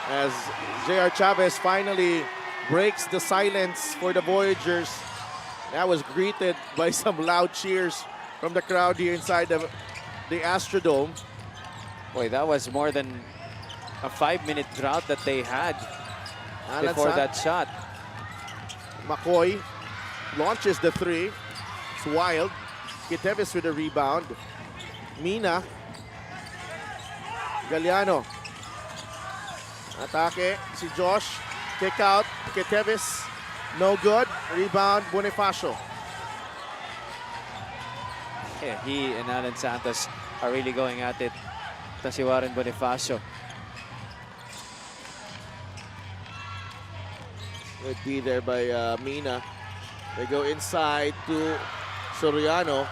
as J.R. Chavez finally breaks the silence for the Voyagers. That was greeted by some loud cheers from the crowd here inside the Astrodome.
Boy, that was more than a 5-minute drought that they had before that shot.
McCoy launches the three. It's wild. Kitevis with a rebound. Mina. Galliano. Atake si Josh. Kick out. Kitevis. No good. Rebound. Bonifacio.
Yeah, he and Alan Santos are really going at it. Ito si Warren Bonifacio.
Good be there by Mina. They go inside to Soriano.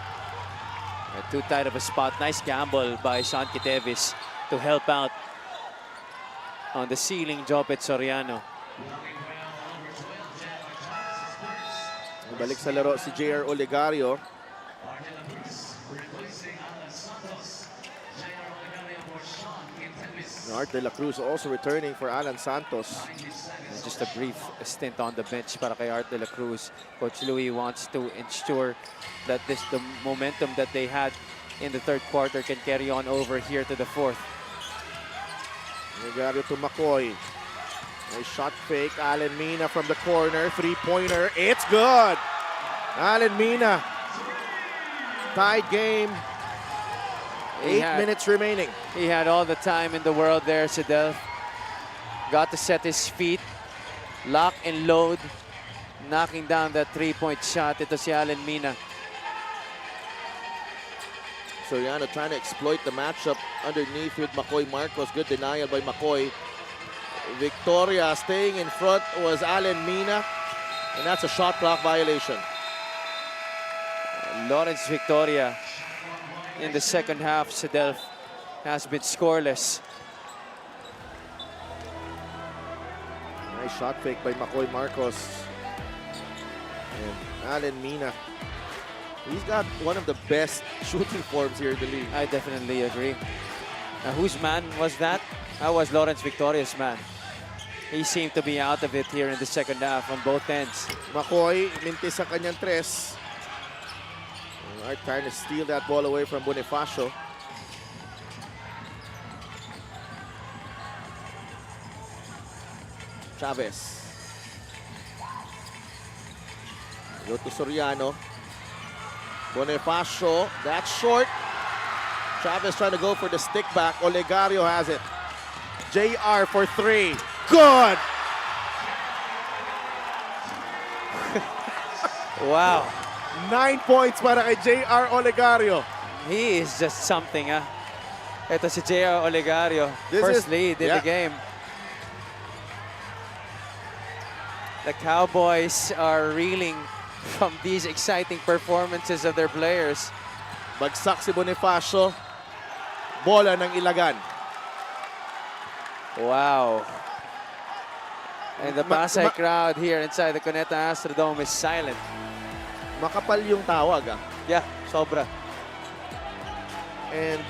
Too tight of a spot. Nice gamble by Sean Kitevis to help out on the ceiling job at Soriano.
Balik sa laro si J.R. Olegario. Art de la Cruz also returning for Alan Santos.
And just a brief stint on the bench para kay Art de la Cruz. Coach Louie wants to ensure that the momentum that they had in the third quarter can carry on over here to the fourth.
Olegario to McCoy. Nice shot fake. Allen Mina from the corner. Three-pointer. It's good. Allen Mina. Tied game. 8 minutes remaining.
He had all the time in the world there, Sidel. Got to set his feet. Lock and load. Knocking down that three-point shot. Ito si Allen Mina.
Soriano trying to exploit the matchup underneath with McCoy Marcos. Good denial by McCoy. Victoria staying in front was Allen Mina, and that's a shot clock violation.
Lawrence Victoria in the second half, Sidel, has been scoreless.
Nice shot fake by McCoy Marcos. And Allen Mina, he's got one of the best shooting forms here in the league.
I definitely agree. Now, whose man was that? That was Lawrence Victoria's man. He seemed to be out of it here in the second half on both ends.
McCoy, mintis sa kanyang tres. Art trying to steal that ball away from Bonifacio. Chavez. Go to Soriano. Bonifacio, that's short. Chavez trying to go for the stick back. Olegario has it. JR for three. Good!
Wow.
9 points para kay JR Olegario.
He is just something, ah. Ito si JR Olegario.
This
First
is-
lead in
yeah.
the game. The Cowboys are reeling from these exciting performances of their players.
Bagsak si Bonifacio. Bola ng Ilagan.
Wow. And the Pasay
Ma-
crowd here inside the Cuneta Astrodome is silent.
Makapal yung tawag, ah.
Yeah, sobra.
And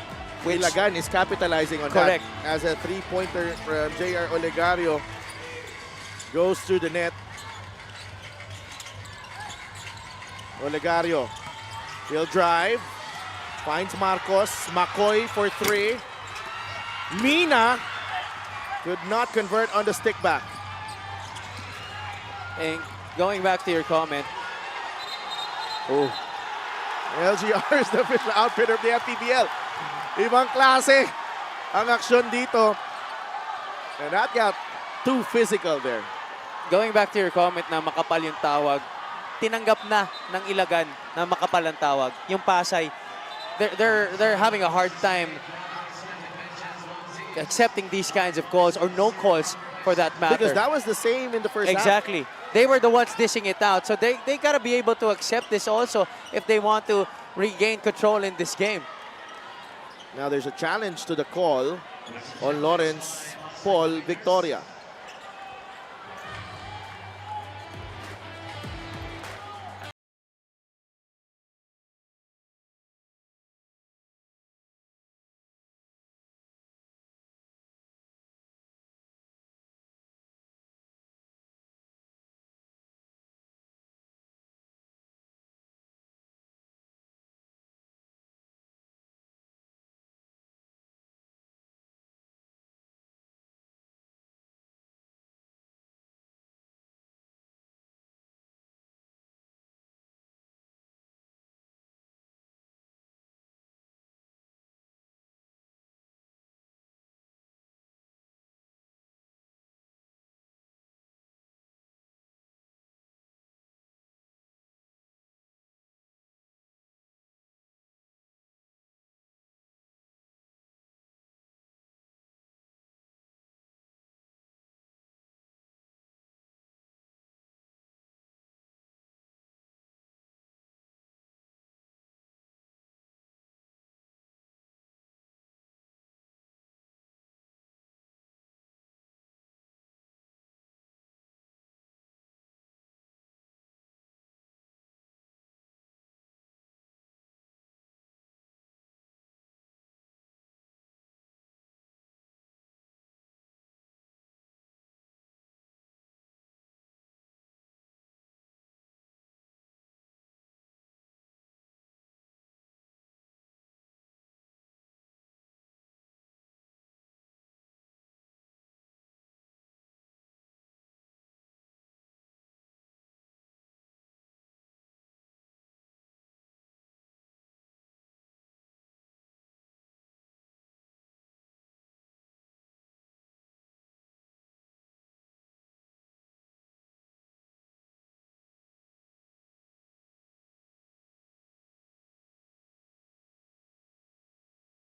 which
Ilagan is capitalizing on
Correct.
that. As a three-pointer from J.R. Olegario goes through the net. Olegario, he'll drive, finds Marcos. McCoy for three. Mina could not convert on the stick back.
and going back to your comment,
LGR is the official outfitter of the MPBL. Ibang klase ang aksyon dito. And that got too physical there.
going back to your comment na makapal yung tawag, tinanggap na ng Ilagan na makapal ang tawag. Yung Pasay, they're having a hard time accepting these kinds of calls or no calls for that matter.
Because that was the same in the first half.
Exactly. They were the ones dishing it out. So they got to be able to accept this also if they want to regain control in this game.
Now there's a challenge to the call on Lawrence Paul Victoria.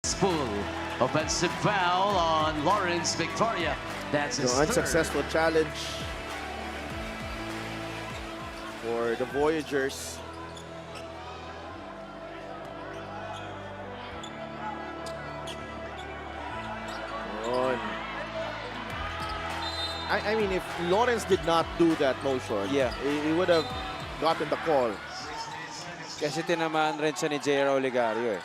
Full offensive foul on Lawrence Victoria. That's his
So unsuccessful challenge for the Voyagers. Yun. I mean, if Lawrence did not do that motion,
Yeah.
he would have gotten the call.
Kasi tinamaan rin siya ni J.R. Olegario eh.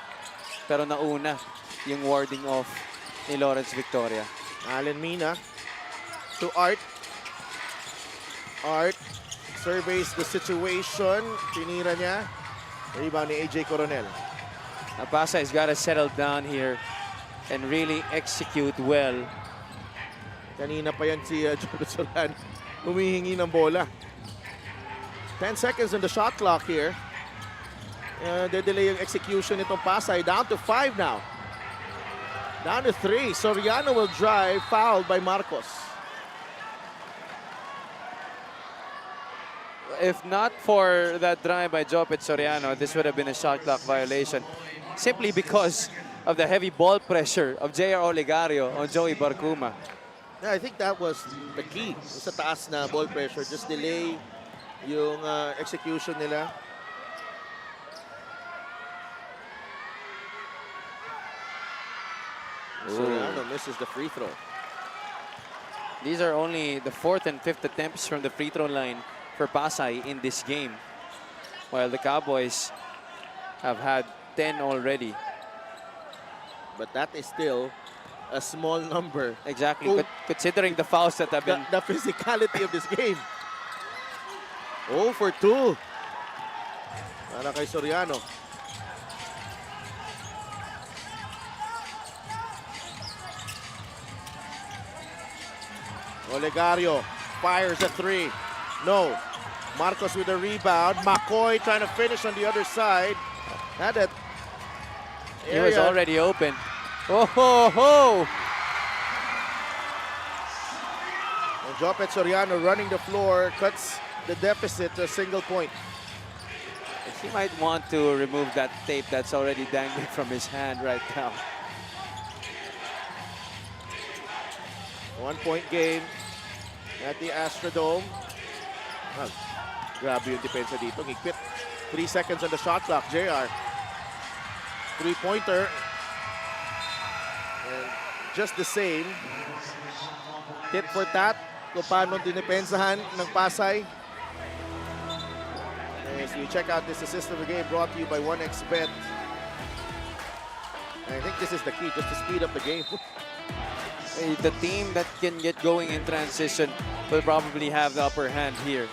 Pero nauna yung warding off ni Lawrence Victoria.
Allen Mina to Art. Art surveys the situation. Tinira niya. Rebound ni AJ Coronel.
Pasay's got to settle down here and really execute well.
Kanina pa yan si Joel Solan humihingi ng bola. 10 seconds on the shot clock here. Delay yung execution nitong Pasay. Down to 5 now. Down to 3. Soriano will drive. Fouled by Marcos.
If not for that drive by Jopet Soriano, this would have been a shot clock violation. Simply because of the heavy ball pressure of J.R. Olegario on Joey Barcuma.
Yeah, I think that was the key. Sa taas na ball pressure. Just delay yung execution nila. Soriano misses the free throw.
These are only the 4th and 5th attempts from the free throw line for Pasay in this game, while the Cowboys have had 10 already.
But that is still a small number.
Exactly.
Kung-
Considering the fouls that have been...
The physicality of this game. 0 for 2. Para kay Soriano. Olegario fires a 3. No. Marcos with a rebound. McCoy trying to finish on the other side. Had it.
He was already open. Oh, ho, ho.
And Jopet Soriano running the floor cuts the deficit to a single point.
He might want to remove that tape that's already dangling from his hand right now.
1 point game at the Astrodome. Grabe yung depensa dito. Higpit. 3 seconds on the shot clock. JR. 3-pointer. And just the same. Tit for tat. Kung paano dinipensahan ng Pasay. As we check out this assist of the game brought to you by 1xBet. And I think this is the key, just to speed up the game.
The team that can get going in transition will probably have the upper hand here.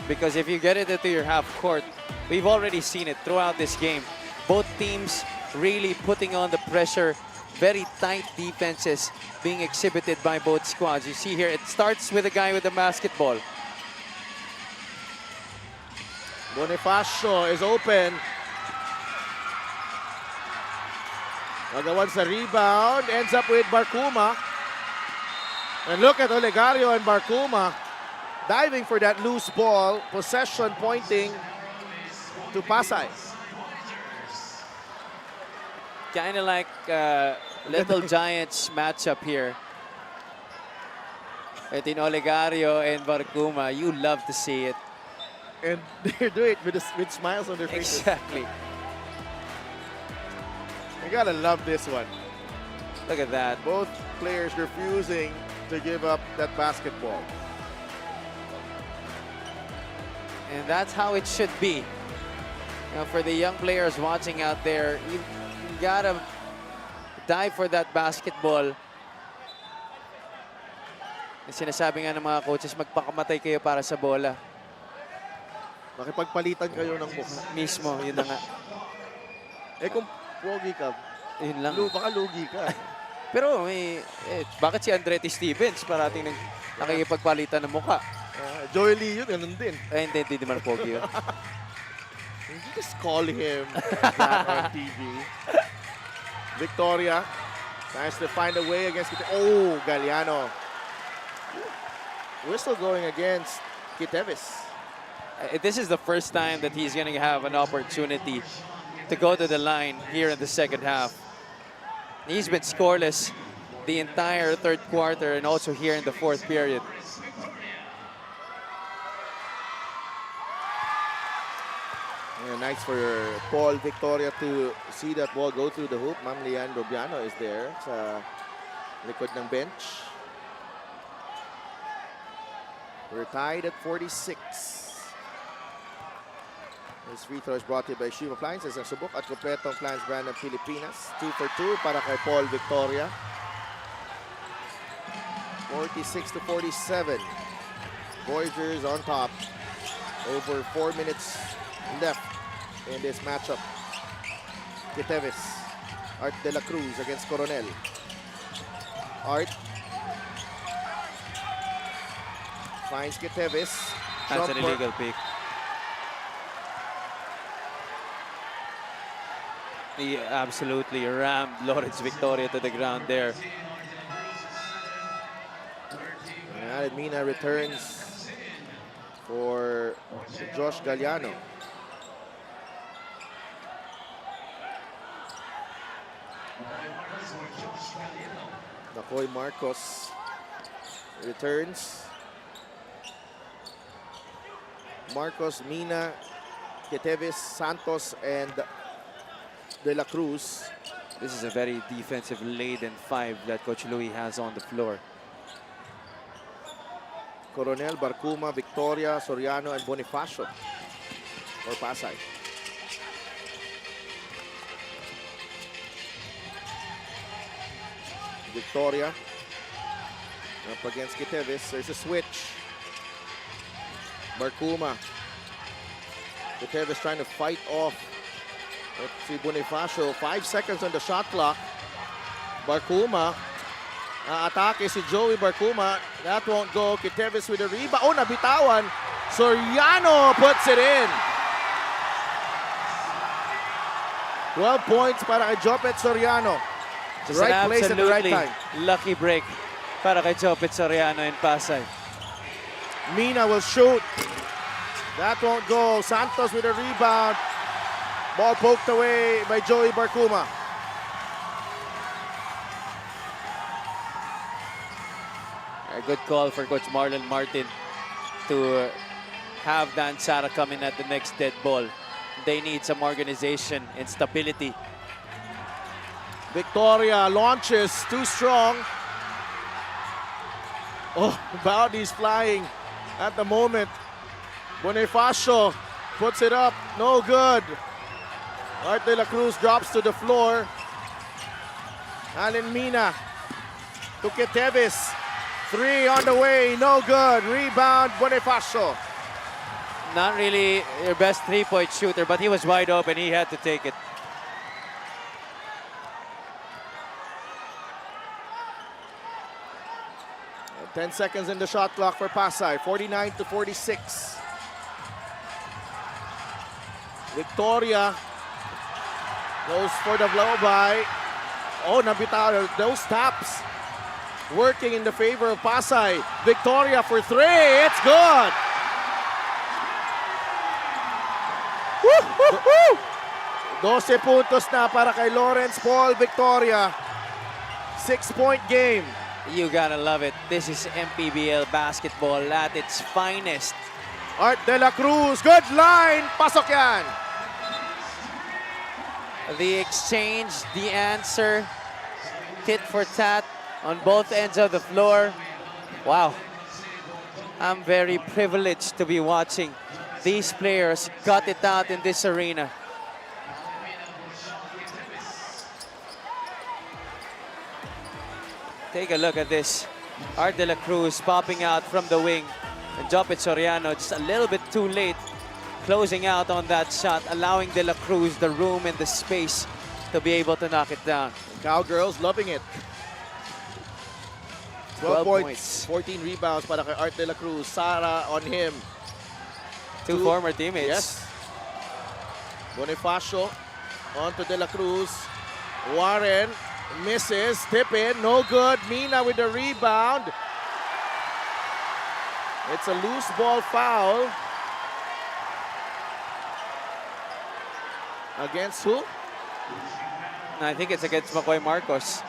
Because if you get it into your half court, we've already seen it throughout this game. Both teams really putting on the pressure. Very tight defenses being exhibited by both squads. You see here, it starts with the guy with the basketball.
Bonifacio is open. Nagawan sa rebound. Ends up with Barcuma. And look at Olegario and Barcuma diving for that loose ball. Possession pointing to Pasay.
Kind of like Little Giants matchup here. Between Olegario and Barcuma. You love to see it.
And they do it with smiles on their faces.
Exactly.
You gotta love this one.
Look at that.
Both players refusing to give up that basketball.
And that's how it should be. Now, for the young players watching out there, you gotta dive for that basketball. And sinasabi nga ng mga coaches, magpakamatay kayo para sa bola.
Makipagpalitan kayo ng mukha.
Mismo, yun na nga.
Eh kung pogi ka,
Yun lang.
baka lugi ka.
Pero bakit si Andretti Stevens parating nakikipagpalitan ng mukha?
Joey Lee yun, ganun din.
Hindi naman pogi yun.
You just call him that on TV. Victoria tries to find a way against Galliano. Whistle going against Kitevis.
This is the first time that he's going to have an opportunity to go to the line here in the second half. He's been scoreless the entire third quarter and also here in the fourth period.
And nice for Paul Victoria to see that ball go through the hoop. Ma'am Lian Robiano is there sa likod ng bench. We're tied at 46. This free throw is brought to you by Shima Appliances. Ang subok at kompletong appliance brand ng Pilipinas. 2 for 2 para kay Paul Victoria. 46-47. Voyagers on top. Over 4 minutes left in this matchup. Kitevis. Art de la Cruz against Coronel. Art. Finds Kitevis.
That's an illegal pick. He absolutely rammed Lawrence Victoria to the ground there.
And Mina returns for Josh Galliano. Nakoy Marcos returns. Marcos, Mina, Kitevis, Santos, and De La Cruz.
This is a very defensive-laden five that Coach Louie has on the floor.
Coronel, Barcuma, Victoria, Soriano, and Bonifacio for Pasay. Victoria up against Kitevis. There's a switch. Barcuma. Kitevis trying to fight off. Let's see Bonifacio. 5 seconds on the shot clock. Barcuma. Atake si Joey Barcuma. That won't go. Kitevis with a rebound. Oh, nabitawan. Soriano puts it in. 12 points para kay Jopet Soriano. The
Just
right
an
place at the right
absolutely
time.
lucky break para kay Jopet Soriano in Pasay.
Mina will shoot. That won't go. Santos with a rebound. Ball poked away by Joey Barcuma.
A good call for Coach Marlon Martin to have Dan Sara come in at the next dead ball. They need some organization and stability.
Victoria launches, too strong. Oh, Bowdy's flying at the moment. Bonifacio puts it up, no good. Art de la Cruz drops to the floor. Allen Mina to Kitevis. 3 on the way, no good. Rebound, Bonifacio.
Not really your best three-point shooter, but he was wide open. He had to take it.
And 10 seconds in the shot clock for Pasay, 49-46. Victoria goes for the blow by. Oh, nabitaw. Those taps working in the favor of Pasay. Victoria for 3. It's good. Woo, woo, woo. 12 puntos na para kay Lawrence Paul Victoria. 6-point game.
You gotta love it. This is MPBL basketball at its finest.
Art de la Cruz, good line. Pasok yan.
The exchange, the answer, tit for tat on both ends of the floor. Wow. I'm very privileged to be watching these players gut it out in this arena. Take a look at this. Art de la Cruz popping out from the wing. And Jopet Soriano just a little bit too late, closing out on that shot, allowing de la Cruz the room and the space to be able to knock it down.
Cowgirls loving it. 12
12
points, 14 rebounds para kay Art de la Cruz. Sara on him.
Two former teammates.
Yes. Bonifacio on to de la Cruz. Warren misses, tip in, no good. Mina with the rebound. It's a loose ball foul. Against who?
I think it's against McCoy Marcos.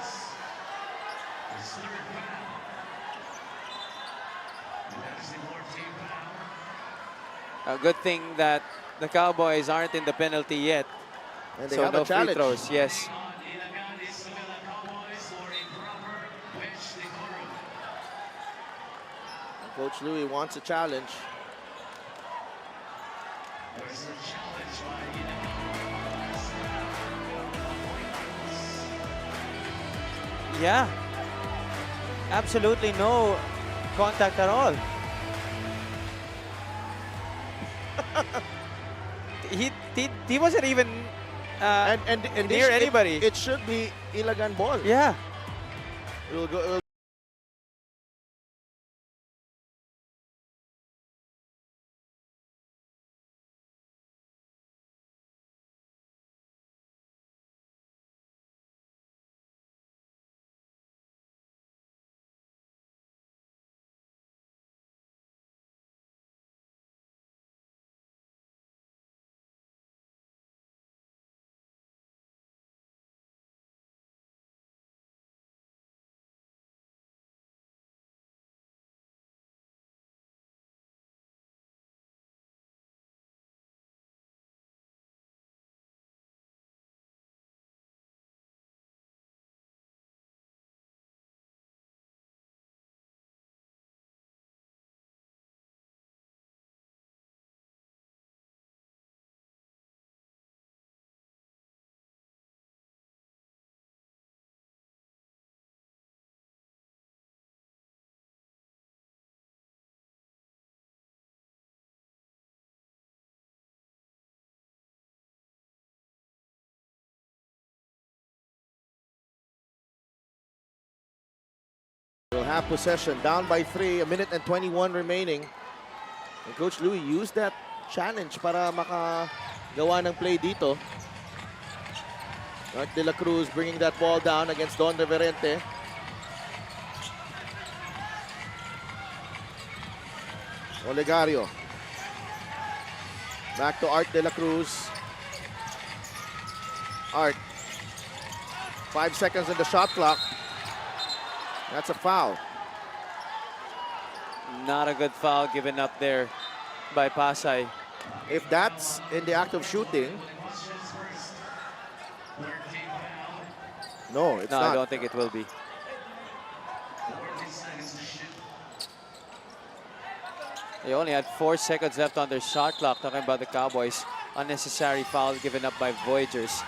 A good thing that the Cowboys aren't in the penalty yet.
And they
So
have
no
a
free
challenge.
throws, yes.
Coach Louis wants a challenge.
Yeah. Absolutely no contact at all. he wasn't even
And
near anybody.
It should be Ilagan ball.
Yeah.
It'll We'll have possession, down by 3, a minute and 21 remaining. And Coach Louie used that challenge para makagawa ng play dito. Art De La Cruz bringing that ball down against Don Reverente. Olegario. Back to Art De La Cruz. Art. 5 seconds on the shot clock. That's a foul.
Not a good foul given up there by Pasay.
If that's in the act of shooting, no, it's
No,
not.
I don't think it will be. They only had 4 seconds left on their shot clock. Talking about the Cowboys. Unnecessary foul given up by Voyagers.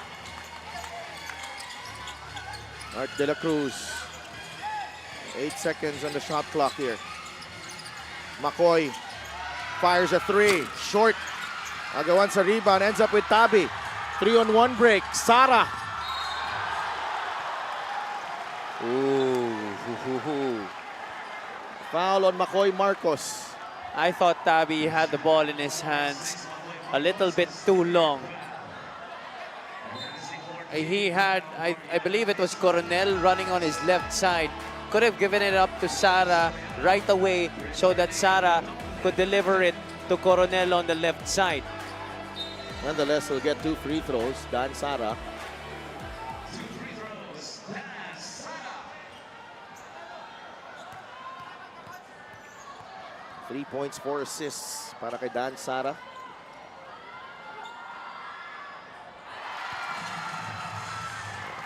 Art De La Cruz. 8 seconds on the shot clock here. McCoy fires a 3. Short. Agawan sa rebound. Ends up with Tabi. 3-on-1 break. Sara.
Ooh.
Foul on McCoy Marcos.
I thought Tabi had the ball in his hands a little bit too long. He had, I believe it was Coronel running on his left side. Could have given it up to Sara right away so that Sara could deliver it to Coronel on the left side.
Nonetheless, he'll get 2 free throws. Dan Sara. Three points, 4 assists para kay Dan Sara.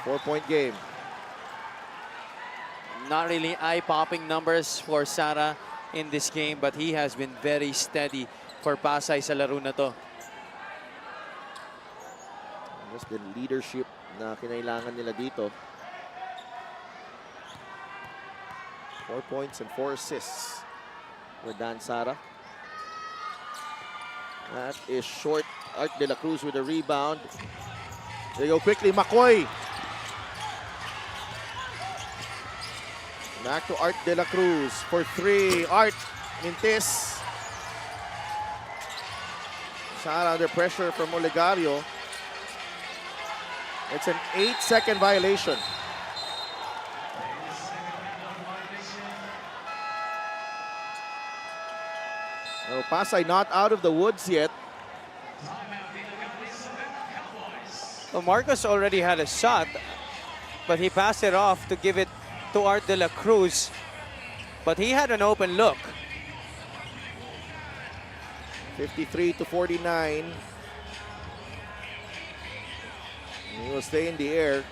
Four-point game.
Not really eye-popping numbers for Sara in this game, but he has been very steady for Pasay sa laro na to.
Just the leadership na kinailangan nila dito. 4 points and 4 assists for Dan Sara. That is short. Art De La Cruz with a rebound. They go quickly. McCoy. Back to Art De La Cruz for 3. Art Mintis. Sara under pressure from Olegario. It's an 8-second violation. Well, Pasay not out of the woods yet.
Well, Marcos already had a shot, but he passed it off to give it to Art De La Cruz. But he had an open look.
53-49. He will stay in the air.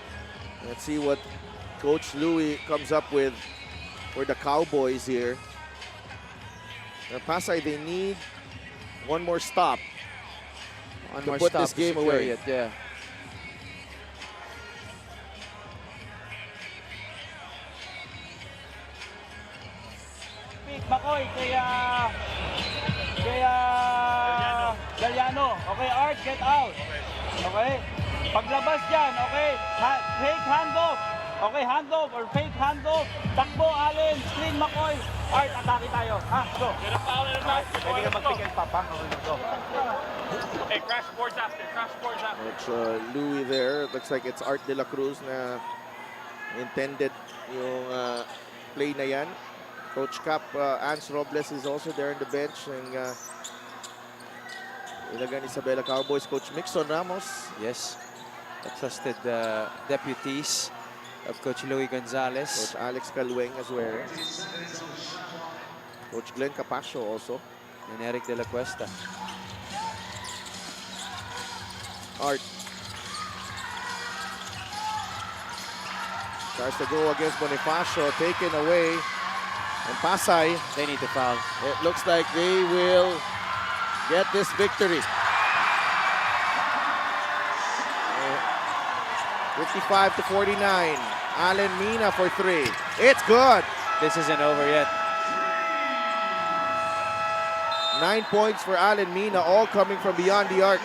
Let's see what Coach Louie comes up with for the Cowboys here. Now, Pasay, they need one more stop
One
to
more
put
stop
this
to
game
secure
away.
it, yeah.
Makoy, kaya Galliano. Okay, Art, get out. Okay? Paglabas dyan, okay? Fake handoff. Okay, handoff or fake handoff. Takbo, Allen, screen, Makoy. Art, atake tayo. Ha? Go. Pwede ka mag-pick and pop, ha? Okay, go. Hey, crash boards after.
Coach Louie there. Looks like it's Art De La Cruz na intended yung play na yan. Coach Cap, Ans Robles is also there on the bench. And Ilagan Isabela Cowboys coach Mixon Ramos.
Yes. The trusted deputies of Coach Louie Gonzalez.
Coach Alex Calweng as well. Coach Glenn Capasio also.
And Eric De La Cuesta.
Art. Tries to go against Bonifacio. Taken away. And Pasay.
They need to foul.
It looks like they will get this victory. 55-49. Allen Mina for 3. It's good.
This isn't over yet.
9 points for Allen Mina, all coming from beyond the arc.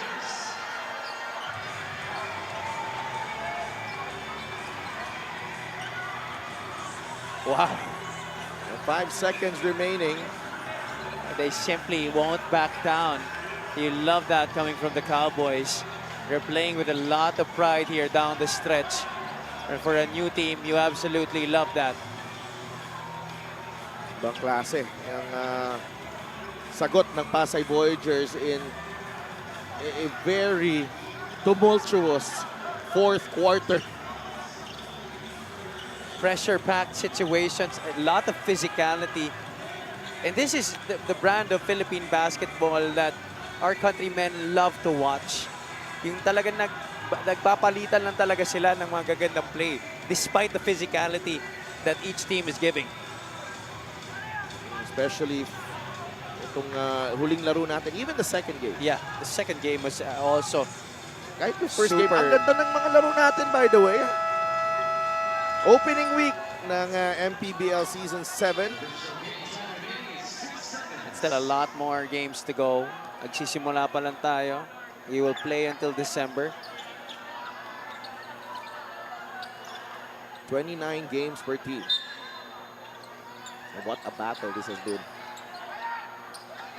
Wow.
5 seconds remaining.
They simply won't back down. You love that coming from the Cowboys. They're playing with a lot of pride here down the stretch. And for a new team, you absolutely love that.
Ibang klase ang sagot ng Pasay Voyagers in a very tumultuous fourth quarter.
Pressure-packed situations, a lot of physicality. And this is the brand of Philippine basketball that our countrymen love to watch. Yung talagang nagpapalitan lang talaga sila ng mga gagandang play despite the physicality that each team is giving.
Especially itong huling laro natin, even the second game.
Yeah, the second game was also
Kahit yung first game,
super.
ang ganda ng mga laro natin, by the way. Opening week ng MPBL Season 7.
still a lot more games to go. Nagsisimula pa lang tayo. We will play until December.
29 games per team. And what a battle this has been.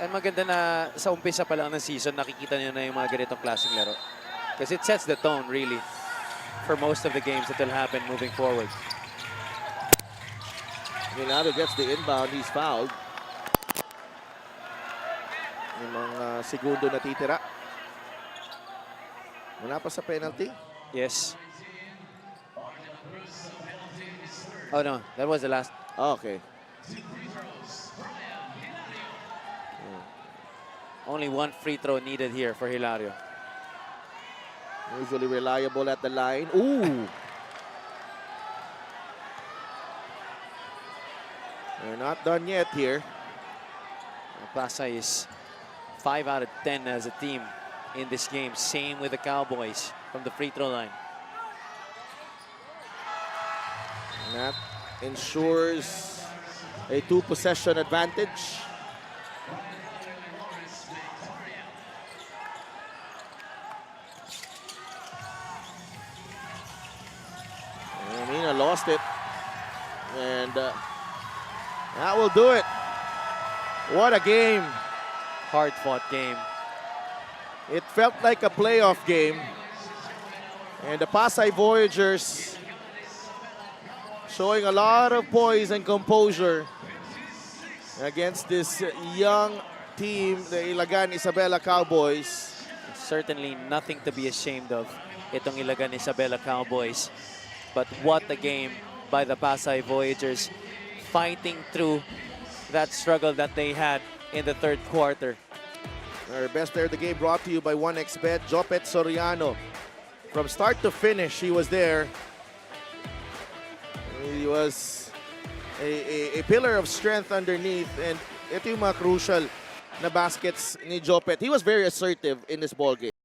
And maganda na sa umpisa pa lang ng season, nakikita nyo na yung mga ganitong klaseng laro. Because it sets the tone, really, for most of the games that will happen moving forward.
Minato gets the inbound. He's fouled. Yung mga segundo na titira. Wala pa sa penalty.
Yes. Oh no, that was the last.
Oh, okay.
Only one free throw needed here for Hilario.
Usually reliable at the line. Ooh! They're not done yet here.
Pasay is 5 out of 10 as a team in this game. Same with the Cowboys from the free throw line.
And that ensures a 2-possession advantage. Mina lost it. And that will do it. What a game.
Hard-fought game.
It felt like a playoff game. And the Pasay Voyagers showing a lot of poise and composure against this young team, the Ilagan Isabela Cowboys.
Certainly nothing to be ashamed of, itong Ilagan Isabela Cowboys. But what a game by the Pasay Voyagers, fighting through that struggle that they had in the third quarter.
Our best player of the game brought to you by 1xBet, Jopet Soriano. From start to finish, he was there. He was a pillar of strength underneath, and ito yung mga crucial na baskets ni Jopet. He was very assertive in this ball game.